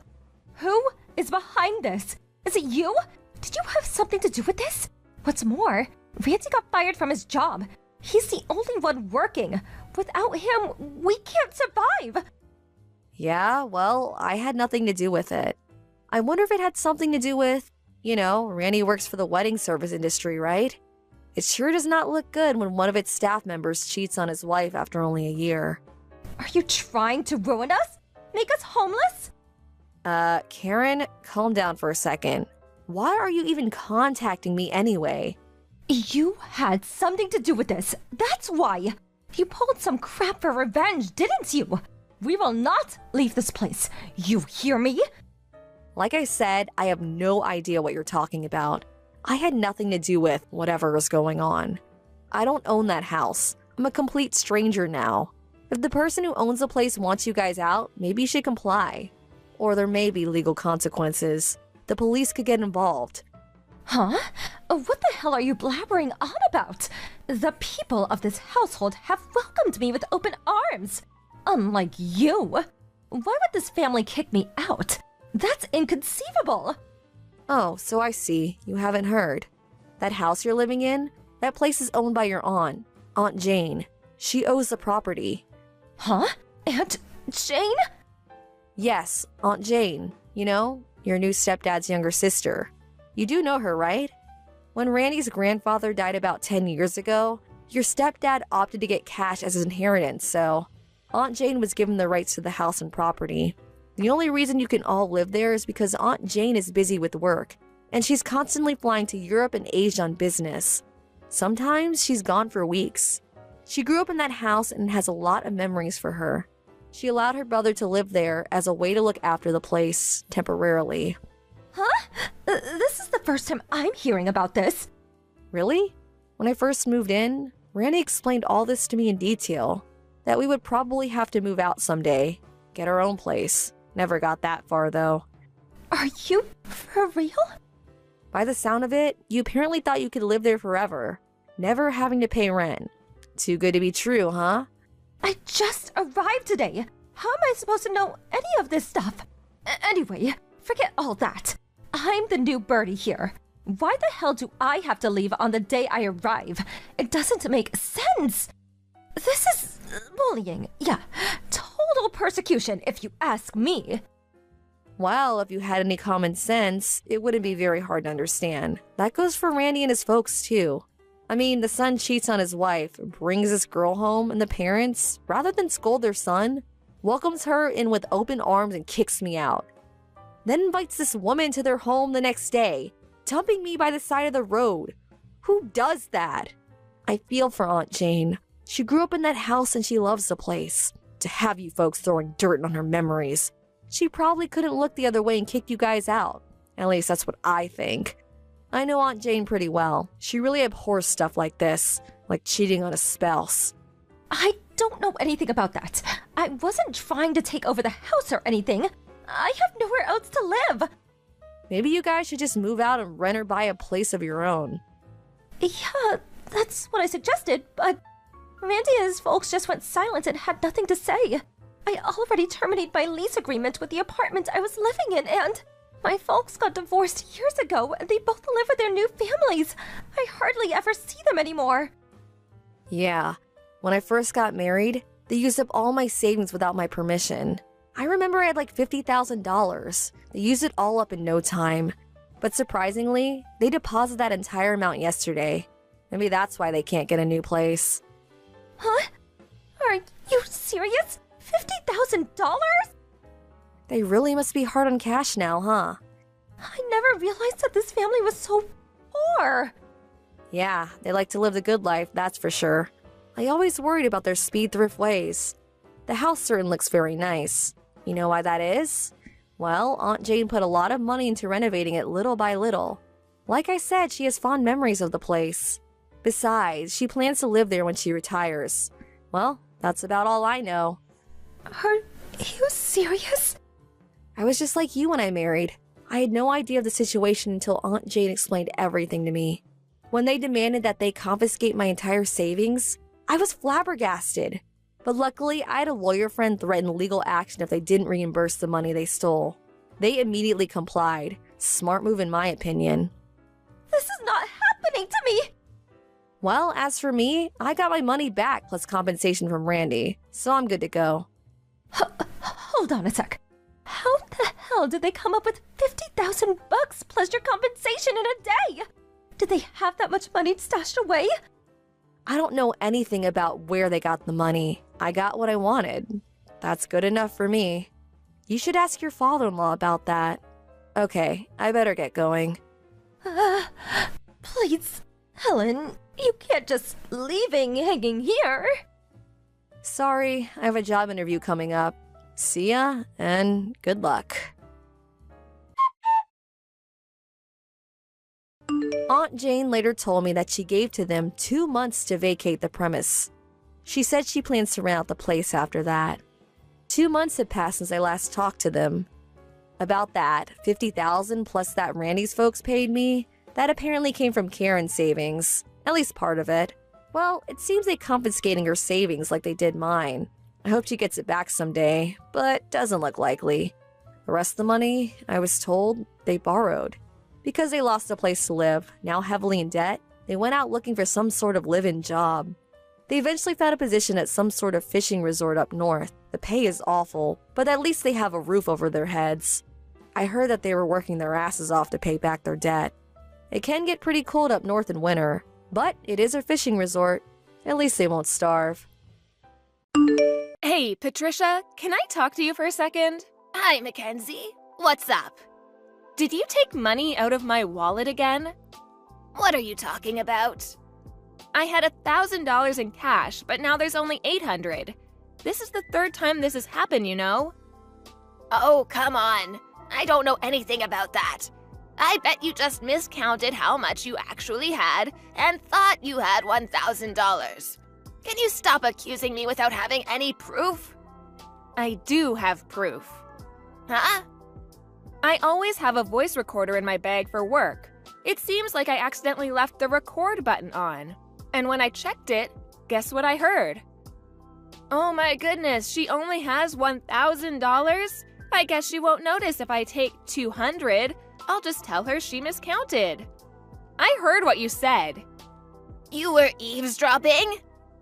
Who is behind this? Is it you? Did you have something to do with this? What's more, Randy got fired from his job. He's the only one working. Without him, we can't survive. Yeah, well, I had nothing to do with it. I wonder if it had something to do with, you know, Randy works for the wedding service industry, right? It sure does not look good when one of its staff members cheats on his wife after only a year. Are you trying to ruin us? Make us homeless? Karen, calm down for a second. Why are you even contacting me anyway? You had something to do with this. That's why. You pulled some crap for revenge, didn't you? We will not leave this place. You hear me? Like I said, I have no idea what you're talking about. I had nothing to do with whatever is going on. I don't own that house. I'm a complete stranger now. If the person who owns the place wants you guys out, maybe you should comply. Or there may be legal consequences. The police could get involved. Huh? What the hell are you blabbering on about? The people of this household have welcomed me with open arms. Unlike you. Why would this family kick me out? That's inconceivable. Oh, so I see. You haven't heard. That house you're living in, that place is owned by your aunt, Aunt Jane. She owes the property. Huh? Aunt Jane? Yes, Aunt Jane. You know, your new stepdad's younger sister. You do know her, right? When Randy's grandfather died about 10 years ago, your stepdad opted to get cash as his inheritance, so Aunt Jane was given the rights to the house and property. The only reason you can all live there is because Aunt Jane is busy with work, and she's constantly flying to Europe and Asia on business. Sometimes she's gone for weeks. She grew up in that house and has a lot of memories for her. She allowed her brother to live there as a way to look after the place temporarily. Huh? This is the first time I'm hearing about this. Really? When I first moved in, Randy explained all this to me in detail. That we would probably have to move out someday. Get our own place. Never got that far, though. Are you for real? By the sound of it, you apparently thought you could live there forever, never having to pay rent. Too good to be true, huh? I just arrived today. How am I supposed to know any of this stuff? Anyway, forget all that. I'm the new birdie here. Why the hell do I have to leave on the day I arrive? It doesn't make sense. This is bullying. Yeah, total persecution if you ask me. Well, if you had any common sense, it wouldn't be very hard to understand. That goes for Randy and his folks, too. I mean, the son cheats on his wife, brings this girl home, and the parents, rather than scold their son, welcomes her in with open arms and kicks me out. Then invites this woman to their home the next day, dumping me by the side of the road. Who does that? I feel for Aunt Jane. She grew up in that house and she loves the place. To have you folks throwing dirt on her memories. She probably couldn't look the other way and kick you guys out. At least that's what I think. I know Aunt Jane pretty well. She really abhors stuff like this, like cheating on a spouse. I don't know anything about that. I wasn't trying to take over the house or anything. I have nowhere else to live. Maybe you guys should just move out and rent or buy a place of your own. Yeah, that's what I suggested, but Randy and his folks just went silent and had nothing to say. I already terminated my lease agreement with the apartment I was living in, and my folks got divorced years ago, and they both live with their new families. I hardly ever see them anymore. Yeah, when I first got married, they used up all my savings without my permission. I remember I had like $50,000. They used it all up in no time. But surprisingly, they deposited that entire amount yesterday. Maybe that's why they can't get a new place. Huh? Are you serious? $50,000? They really must be hard on cash now, huh? I never realized that this family was so poor. Yeah, they like to live the good life, that's for sure. I always worried about their speed thrift ways. The house certainly looks very nice. You know why that is? Well, Aunt Jane put a lot of money into renovating it little by little. Like I said, she has fond memories of the place. Besides, she plans to live there when she retires. Well, that's about all I know. Are you serious? I was just like you when I married. I had no idea of the situation until Aunt Jane explained everything to me. When they demanded that they confiscate my entire savings, I was flabbergasted. But luckily, I had a lawyer friend threaten legal action if they didn't reimburse the money they stole. They immediately complied. Smart move in my opinion. This is not happening to me! Well, as for me, I got my money back plus compensation from Randy, so I'm good to go. Hold on a sec. How the hell did they come up with $50,000 plus your compensation in a day? Did they have that much money stashed away? I don't know anything about where they got the money. I got what I wanted. That's good enough for me. You should ask your father-in-law about that. Okay, I better get going. Please, Helen, you can't just leaving hanging here. Sorry, I have a job interview coming up. See ya, and good luck. Aunt Jane later told me that she gave to them 2 months to vacate the premise. She said she plans to rent out the place after that. 2 months had passed since I last talked to them. About that, $50,000 plus that Randy's folks paid me, That apparently came from Karen's savings, at least part of it. Well, it seems they confiscating her savings like they did mine. I hope she gets it back someday, but doesn't look likely. The rest of the money, I was told, they borrowed. Because they lost a place to live, now heavily in debt, they went out looking for some sort of live-in job. They eventually found a position at some sort of fishing resort up north. The pay is awful, but at least they have a roof over their heads. I heard that they were working their asses off to pay back their debt. It can get pretty cold up north in winter, but it is a fishing resort. At least they won't starve. Hey, Patricia, can I talk to you for a second? Hi, Mackenzie. What's up? Did you take money out of my wallet again? What are you talking about? I had $1,000 in cash, but now there's only $800. This is the third time this has happened, you know? Oh, come on. I don't know anything about that. I bet you just miscounted how much you actually had and thought you had $1,000. Can you stop accusing me without having any proof? I do have proof. Huh? I always have a voice recorder in my bag for work. It seems like I accidentally left the record button on. And when I checked it, guess what I heard? Oh my goodness, she only has $1,000? I guess she won't notice if I take 200. I'll just tell her she miscounted. I heard what you said. You were eavesdropping?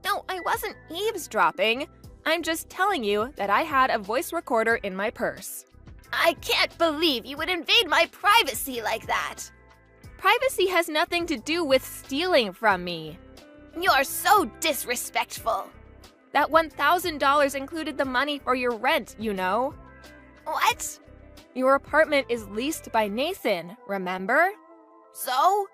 No, I wasn't eavesdropping. I'm just telling you that I had a voice recorder in my purse. I can't believe you would invade my privacy like that. Privacy has nothing to do with stealing from me. You're so disrespectful. That $1,000 included the money for your rent, you know. What? Your apartment is leased by Nathan, remember? So?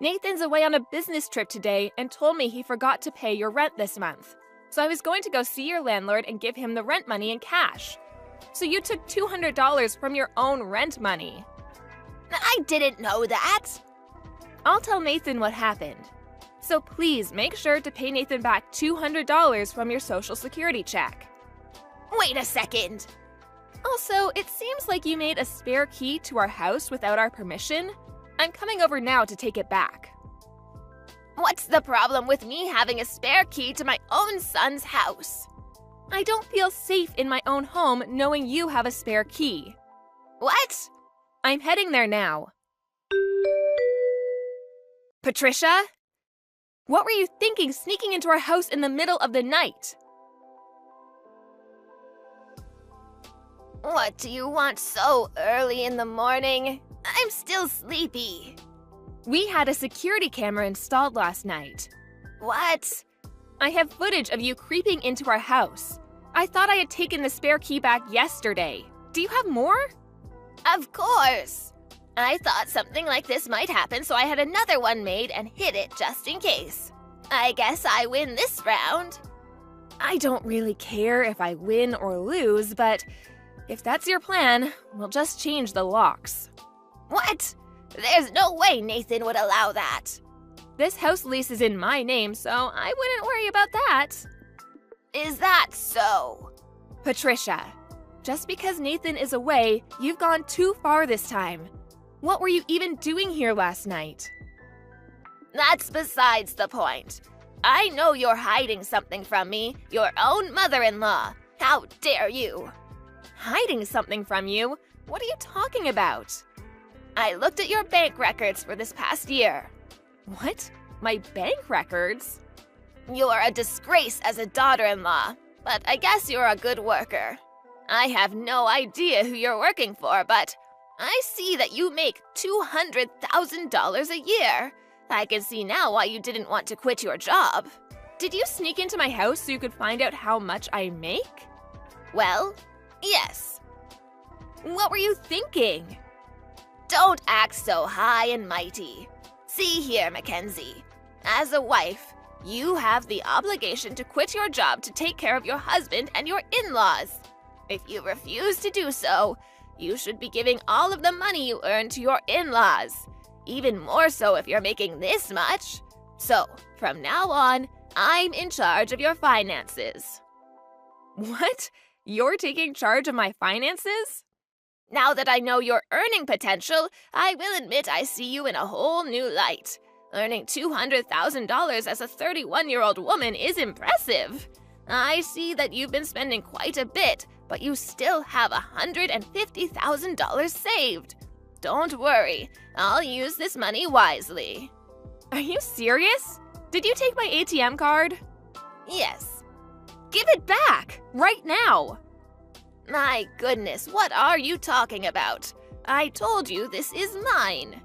Nathan's away on a business trip today and told me he forgot to pay your rent this month. So I was going to go see your landlord and give him the rent money in cash. So you took $200 from your own rent money. I didn't know that. I'll tell Nathan what happened. So please make sure to pay Nathan back $200 from your Social Security check. Wait a second. Also, it seems like you made a spare key to our house without our permission. I'm coming over now to take it back. What's the problem with me having a spare key to my own son's house? I don't feel safe in my own home knowing you have a spare key. What? I'm heading there now. Patricia? What were you thinking sneaking into our house in the middle of the night? What do you want so early in the morning? I'm still sleepy. We had a security camera installed last night. What? I have footage of you creeping into our house. I thought I had taken the spare key back yesterday. Do you have more? Of course. I thought something like this might happen, so I had another one made and hid it just in case. I guess I win this round. I don't really care if I win or lose, but if that's your plan, we'll just change the locks. What? There's no way Nathan would allow that. This house lease is in my name, so I wouldn't worry about that. Is that so? Patricia, just because Nathan is away, you've gone too far this time. What were you even doing here last night? That's besides the point. I know you're hiding something from me, your own mother-in-law. How dare you? Hiding something from you? What are you talking about? I looked at your bank records for this past year. What? My bank records? You're a disgrace as a daughter-in-law, but I guess you're a good worker. I have no idea who you're working for, but I see that you make $200,000 a year. I can see now why you didn't want to quit your job. Did you sneak into my house so you could find out how much I make? Well, yes. What were you thinking? Don't act so high and mighty. See here, Mackenzie. As a wife, you have the obligation to quit your job to take care of your husband and your in-laws. If you refuse to do so, you should be giving all of the money you earn to your in-laws. Even more so if you're making this much. So, from now on, I'm in charge of your finances. What? You're taking charge of my finances? Now that I know your earning potential, I will admit I see you in a whole new light. Earning $200,000 as a 31-year-old woman is impressive. I see that you've been spending quite a bit, but you still have $150,000 saved. Don't worry, I'll use this money wisely. Are you serious? Did you take my ATM card? Yes. Give it back, right now. My goodness, what are you talking about? I told you this is mine.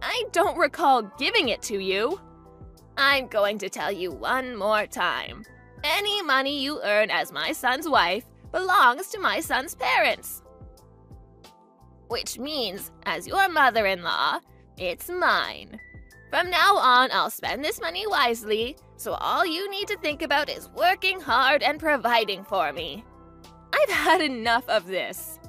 I don't recall giving it to you. I'm going to tell you one more time. Any money you earn as my son's wife belongs to my son's parents. Which means, as your mother-in-law, it's mine. From now on, I'll spend this money wisely, so all you need to think about is working hard and providing for me. I've had enough of this.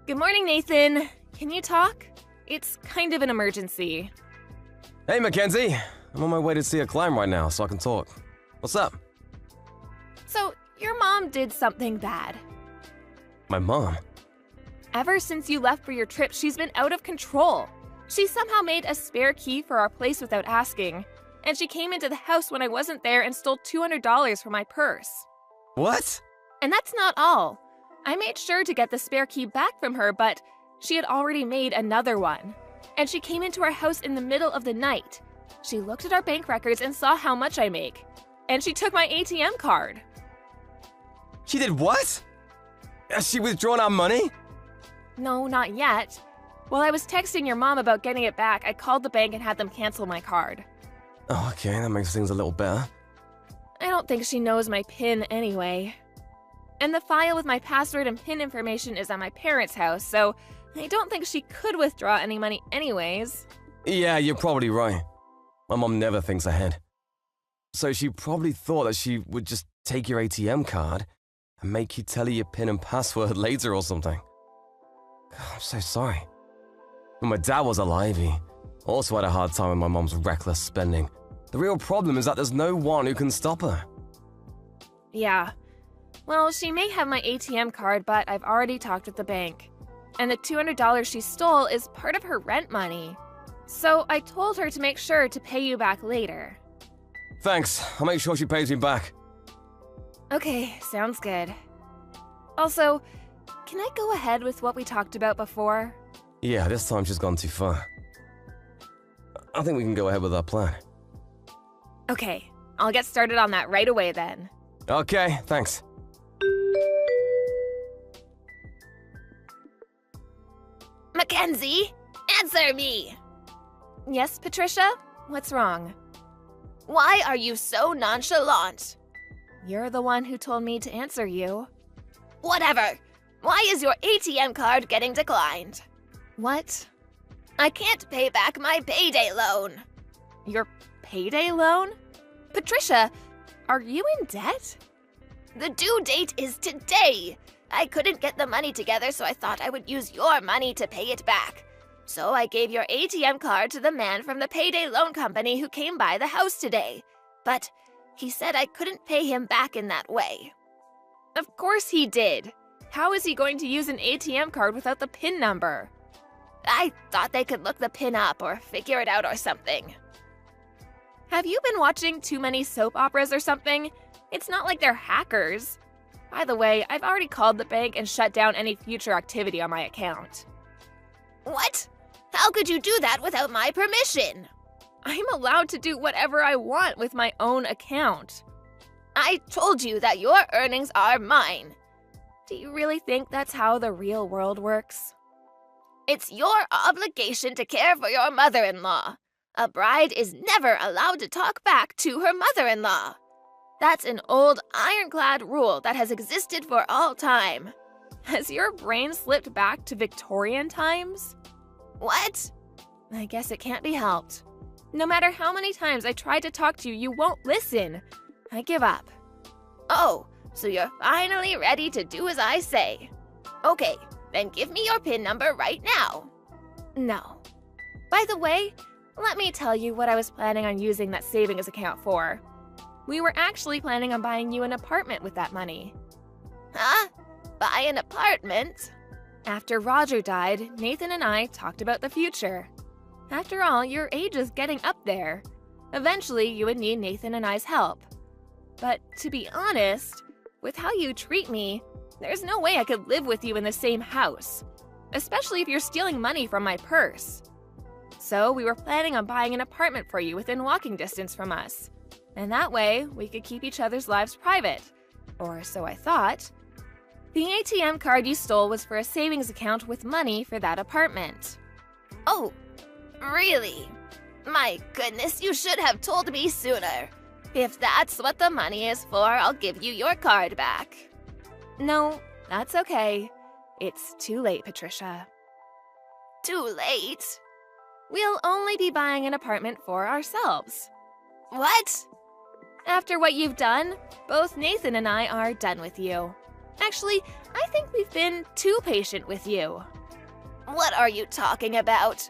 Good morning, Nathan. Can you talk? It's kind of an emergency. Hey, Mackenzie. I'm on my way to see a client right now, so I can talk. What's up? So, your mom did something bad. My mom? Ever since you left for your trip, she's been out of control. She somehow made a spare key for our place without asking, and she came into the house when I wasn't there and stole $200 from my purse. What? And that's not all. I made sure to get the spare key back from her, but she had already made another one. And she came into our house in the middle of the night. She looked at our bank records and saw how much I make. And she took my ATM card. She did what? Has she withdrawn our money? No, not yet. While I was texting your mom about getting it back, I called the bank and had them cancel my card. Oh, okay, that makes things a little better. I don't think she knows my PIN anyway. And the file with my password and PIN information is at my parents' house, so I don't think she could withdraw any money anyways. Yeah, you're probably right. My mom never thinks ahead. So she probably thought that she would just take your ATM card and make you tell her your PIN and password later or something. God, I'm so sorry. When my dad was alive, he also had a hard time with my mom's reckless spending. The real problem is that there's no one who can stop her. Yeah. Well, she may have my ATM card, but I've already talked with the bank. And the $200 she stole is part of her rent money. So I told her to make sure to pay you back later. Thanks. I'll make sure she pays me back. Okay, sounds good. Also, can I go ahead with what we talked about before? Yeah, this time she's gone too far. I think we can go ahead with our plan. Okay, I'll get started on that right away then. Okay, thanks. Mackenzie, answer me! Yes, Patricia? What's wrong? Why are you so nonchalant? You're the one who told me to answer you. Whatever. Why is your ATM card getting declined? What? I can't pay back my payday loan. Your payday loan? Patricia, are you in debt? The due date is today. I couldn't get the money together, so I thought I would use your money to pay it back. So I gave your ATM card to the man from the payday loan company who came by the house today. But he said I couldn't pay him back in that way. Of course he did. How is he going to use an ATM card without the PIN number? I thought they could look the PIN up or figure it out or something. Have you been watching too many soap operas or something? It's not like they're hackers. By the way, I've already called the bank and shut down any future activity on my account. What? How could you do that without my permission? I'm allowed to do whatever I want with my own account. I told you that your earnings are mine. Do you really think that's how the real world works? It's your obligation to care for your mother-in-law. A bride is never allowed to talk back to her mother-in-law. That's an old ironclad rule that has existed for all time. Has your brain slipped back to Victorian times? What? I guess it can't be helped. No matter how many times I try to talk to you, you won't listen. I give up. Oh, so you're finally ready to do as I say. Okay, then give me your PIN number right now. No. By the way, let me tell you what I was planning on using that savings account for. We were actually planning on buying you an apartment with that money. Huh? buy an apartment. After Roger died, Nathan and I talked about the future. After all, your age is getting up there. Eventually, you would need Nathan and I's help. But to be honest, with how you treat me, there's no way I could live with you in the same house, especially if you're stealing money from my purse. So we were planning on buying an apartment for you within walking distance from us. And that way, we could keep each other's lives private. Or so I thought. The ATM card you stole was for a savings account with money for that apartment. Oh, really? My goodness, you should have told me sooner. If that's what the money is for, I'll give you your card back. No, that's okay. It's too late, Patricia. Too late? We'll only be buying an apartment for ourselves. What? After what you've done, both Nathan and I are done with you. Actually, I think we've been too patient with you. What are you talking about?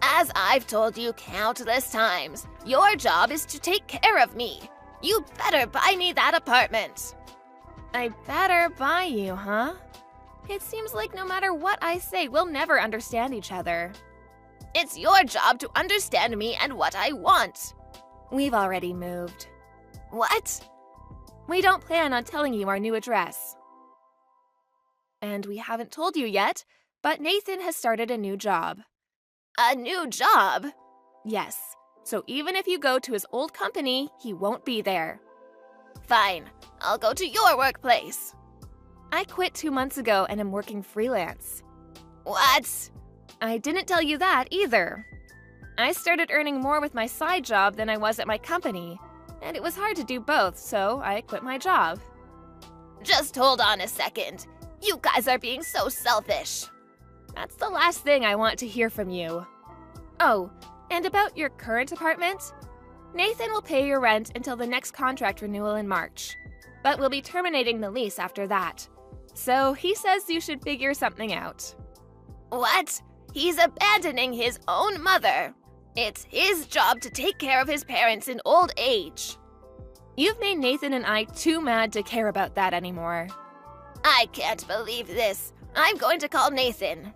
As I've told you countless times, your job is to take care of me. You better buy me that apartment. I better buy you, huh? It seems like no matter what I say, we'll never understand each other. It's your job to understand me and what I want. We've already moved. What? We don't plan on telling you our new address. And we haven't told you yet, but Nathan has started a new job. A new job? Yes, so even if you go to his old company, he won't be there. Fine, I'll go to your workplace. I quit 2 months ago and am working freelance. What? I didn't tell you that either. I started earning more with my side job than I was at my company, and it was hard to do both, so I quit my job. Just hold on a second. You guys are being so selfish. That's the last thing I want to hear from you. Oh, and about your current apartment? Nathan will pay your rent until the next contract renewal in March, but we'll be terminating the lease after that. So he says you should figure something out. What? He's abandoning his own mother. It's his job to take care of his parents in old age. You've made Nathan and I too mad to care about that anymore. I can't believe this. I'm going to call Nathan.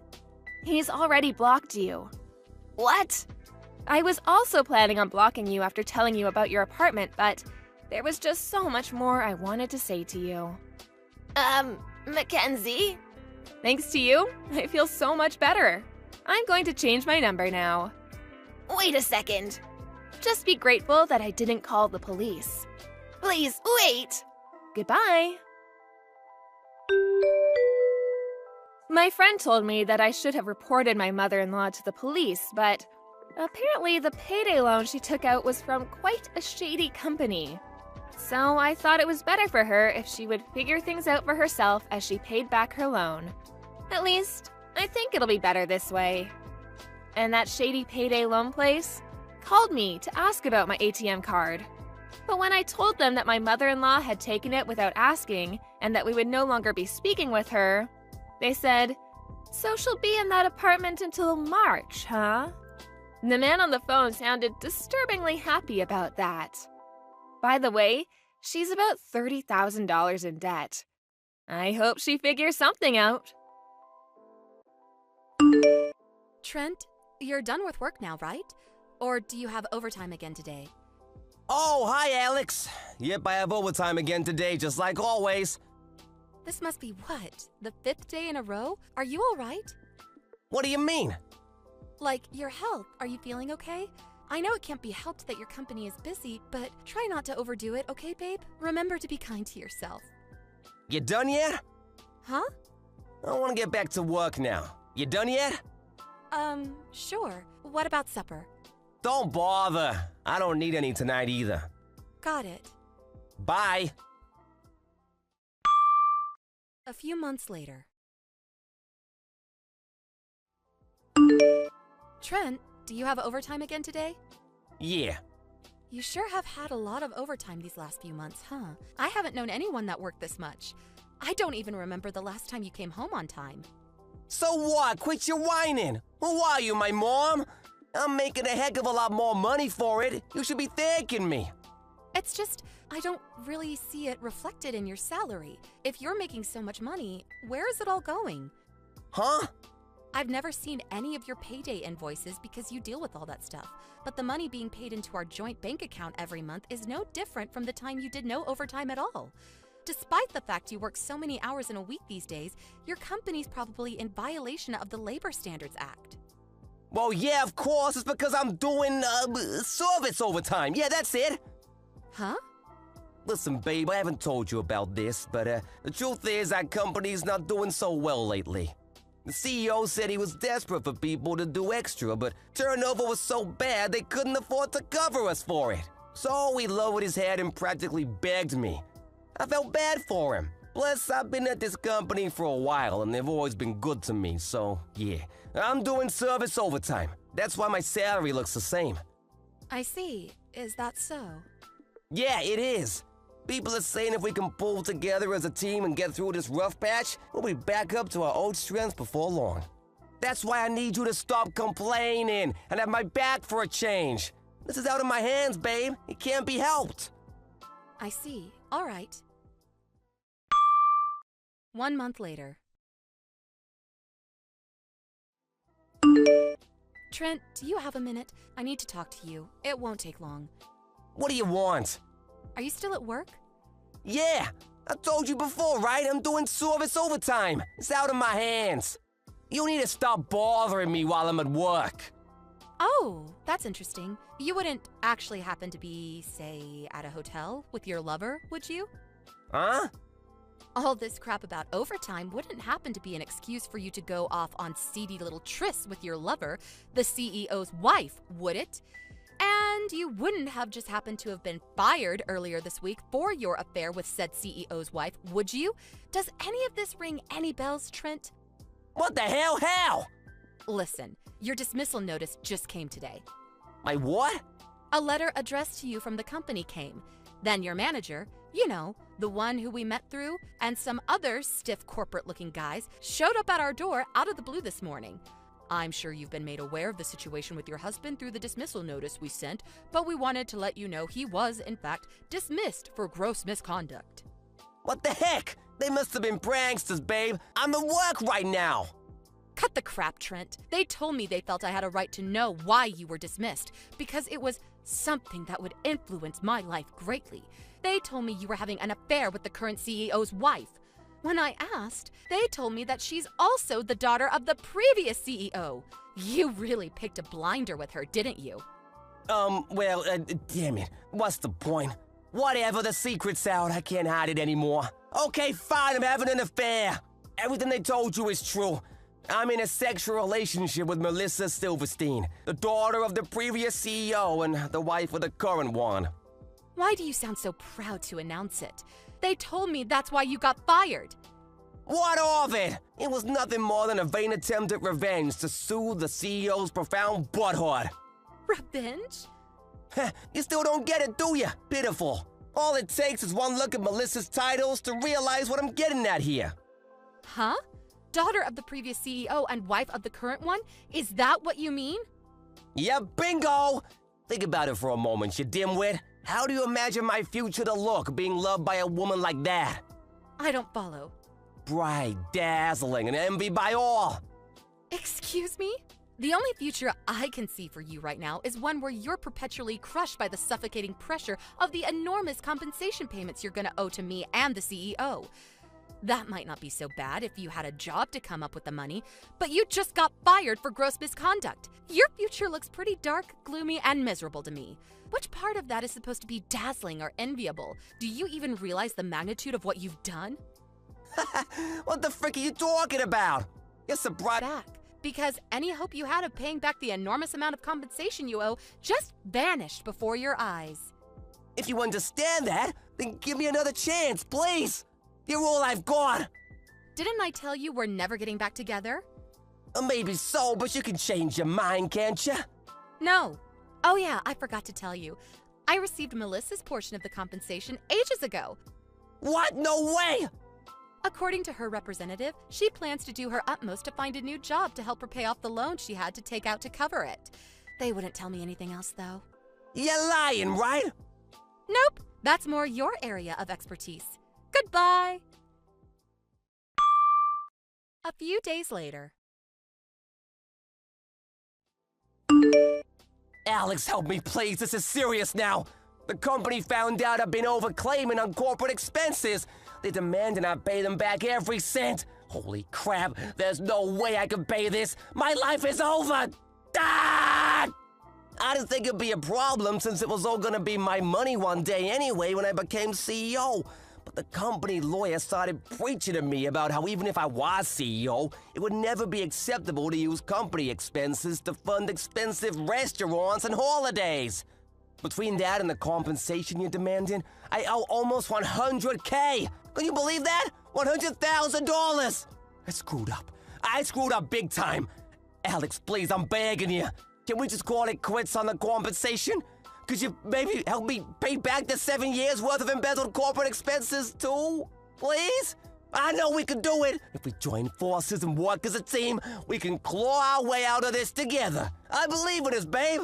He's already blocked you. What? I was also planning on blocking you after telling you about your apartment, but there was just so much more I wanted to say to you. Mackenzie? Thanks to you, I feel so much better. I'm going to change my number now. Wait a second. Just be grateful that I didn't call the police. Please, wait. Goodbye. My friend told me that I should have reported my mother-in-law to the police, but apparently the payday loan she took out was from quite a shady company. So I thought it was better for her if she would figure things out for herself as she paid back her loan. At least, I think it'll be better this way. And that shady payday loan place called me to ask about my ATM card. But when I told them that my mother-in-law had taken it without asking and that we would no longer be speaking with her, they said, "So she'll be in that apartment until March, huh?" The man on the phone sounded disturbingly happy about that. By the way, she's about $30,000 in debt. I hope she figures something out. Trent, you're done with work now, right? Or do you have overtime again today? Oh, hi, Alex. Yep, I have overtime again today, just like always. This must be what? The 5th day in a row? Are you all right? What do you mean? Like, your health. Are you feeling okay? I know it can't be helped that your company is busy, but try not to overdo it, okay, babe? Remember to be kind to yourself. You done yet? Huh? I want to get back to work now. You done yet? Sure. What about supper? Don't bother. I don't need any tonight either. Got it. Bye. A few months later. Trent, do you have overtime again today? Yeah. You sure have had a lot of overtime these last few months, huh? I haven't known anyone that worked this much. I don't even remember the last time you came home on time. So what? Quit your whining. Who are you, my mom? I'm making a heck of a lot more money for it. You should be thanking me. It's just, I don't really see it reflected in your salary. If you're making so much money, where is it all going? Huh? I've never seen any of your payday invoices because you deal with all that stuff. But the money being paid into our joint bank account every month is no different from the time you did no overtime at all. Despite the fact you work so many hours in a week these days, your company's probably in violation of the Labor Standards Act. Well, yeah, of course. It's because I'm doing service overtime. Yeah, that's it. Huh? Listen, babe, I haven't told you about this, but the truth is our company's not doing so well lately. The CEO said he was desperate for people to do extra, but turnover was so bad they couldn't afford to cover us for it. So he lowered his head and practically begged me. I felt bad for him. Plus, I've been at this company for a while and they've always been good to me, so yeah. I'm doing service overtime. That's why my salary looks the same. I see. Is that so? Yeah, it is. People are saying if we can pull together as a team and get through this rough patch, we'll be back up to our old strength before long. That's why I need you to stop complaining and have my back for a change. This is out of my hands, babe. It can't be helped. I see. All right. 1 month later. Trent, do you have a minute? I need to talk to you. It won't take long. What do you want? Are you still at work? Yeah, I told you before, right? I'm doing service overtime. It's out of my hands. You need to stop bothering me while I'm at work. Oh, that's interesting. You wouldn't actually happen to be, say, at a hotel with your lover, would you? Huh? All this crap about overtime wouldn't happen to be an excuse for you to go off on seedy little trysts with your lover, the CEO's wife, would it? And you wouldn't have just happened to have been fired earlier this week for your affair with said CEO's wife, would you? Does any of this ring any bells, Trent? What the hell? How? Listen, your dismissal notice just came today. My what? A letter addressed to you from the company came. Then your manager, you know, the one who we met through, and some other stiff corporate-looking guys showed up at our door out of the blue this morning. I'm sure you've been made aware of the situation with your husband through the dismissal notice we sent, but we wanted to let you know he was, in fact, dismissed for gross misconduct. What the heck? They must have been pranksters, babe. I'm at work right now. Cut the crap, Trent. They told me they felt I had a right to know why you were dismissed, because it was something that would influence my life greatly. They told me you were having an affair with the current CEO's wife. When I asked, they told me that she's also the daughter of the previous CEO. You really picked a blinder with her, didn't you? Well, damn it. What's the point? Whatever, the secret's out. I can't hide it anymore. Okay, fine, I'm having an affair. Everything they told you is true. I'm in a sexual relationship with Melissa Silverstein, the daughter of the previous CEO and the wife of the current one. Why do you sound so proud to announce it? They told me that's why you got fired. What of it? It was nothing more than a vain attempt at revenge to soothe the CEO's profound butthurt. Revenge? You still don't get it, do you? Pitiful. All it takes is one look at Melissa's titles to realize what I'm getting at here. Huh? Daughter of the previous CEO and wife of the current one? Is that what you mean? Yeah, bingo! Think about it for a moment, you dimwit. How do you imagine my future to look being loved by a woman like that? I don't follow. Bright, dazzling, and envied by all. Excuse me? The only future I can see for you right now is one where you're perpetually crushed by the suffocating pressure of the enormous compensation payments you're gonna owe to me and the CEO. That might not be so bad if you had a job to come up with the money, but you just got fired for gross misconduct. Your future looks pretty dark, gloomy, and miserable to me. Which part of that is supposed to be dazzling or enviable? Do you even realize the magnitude of what you've done? What the frick are you talking about? You're surprised. Back, because any hope you had of paying back the enormous amount of compensation you owe just vanished before your eyes. If you understand that, then give me another chance, please. You're all I've got. Didn't I tell you we're never getting back together? Maybe so, but you can change your mind, can't you? No. Oh yeah, I forgot to tell you. I received Melissa's portion of the compensation ages ago. What? No way! According to her representative, she plans to do her utmost to find a new job to help her pay off the loan she had to take out to cover it. They wouldn't tell me anything else, though. You're lying, right? Nope, that's more your area of expertise. Goodbye. A few days later. Alex, help me, please. This is serious now. The company found out I've been overclaiming on corporate expenses. They're demanding I pay them back every cent. Holy crap, there's no way I can pay this. My life is over. Ah! I didn't think it'd be a problem since it was all gonna be my money one day anyway when I became CEO. But the company lawyer started preaching to me about how even if I was CEO, it would never be acceptable to use company expenses to fund expensive restaurants and holidays. Between that and the compensation you're demanding, I owe almost $100K. Can you believe that? $100,000. I screwed up. I screwed up big time. Alex, please, I'm begging you. Can we just call it quits on the compensation? Could you maybe help me pay back the 7 years worth of embezzled corporate expenses too? Please? I know we can do it. If we join forces and work as a team, we can claw our way out of this together. I believe in us, babe.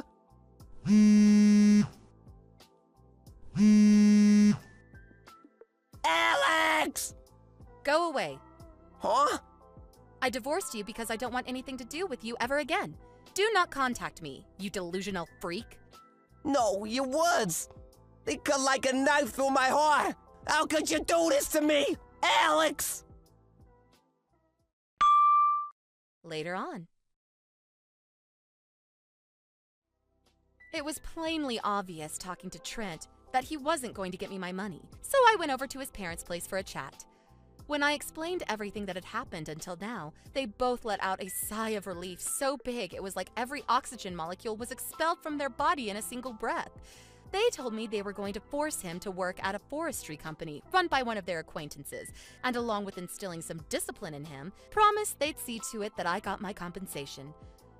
Alex! Go away. Huh? I divorced you because I don't want anything to do with you ever again. Do not contact me, you delusional freak. No, your words. They cut like a knife through my heart. How could you do this to me, Alex? Later on. It was plainly obvious talking to Trent that he wasn't going to get me my money, so I went over to his parents' place for a chat. When I explained everything that had happened until now, they both let out a sigh of relief so big it was like every oxygen molecule was expelled from their body in a single breath. They told me they were going to force him to work at a forestry company run by one of their acquaintances, and along with instilling some discipline in him, promised they'd see to it that I got my compensation.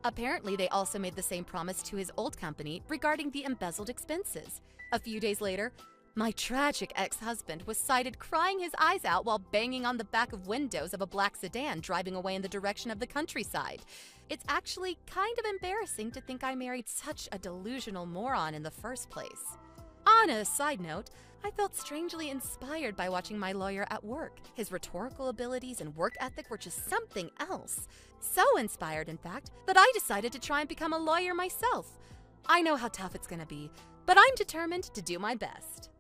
Apparently, they also made the same promise to his old company regarding the embezzled expenses. A few days later, my tragic ex-husband was sighted crying his eyes out while banging on the back of windows of a black sedan driving away in the direction of the countryside. It's actually kind of embarrassing to think I married such a delusional moron in the first place. On a side note, I felt strangely inspired by watching my lawyer at work. His rhetorical abilities and work ethic were just something else. So inspired, in fact, that I decided to try and become a lawyer myself. I know how tough it's gonna be, but I'm determined to do my best.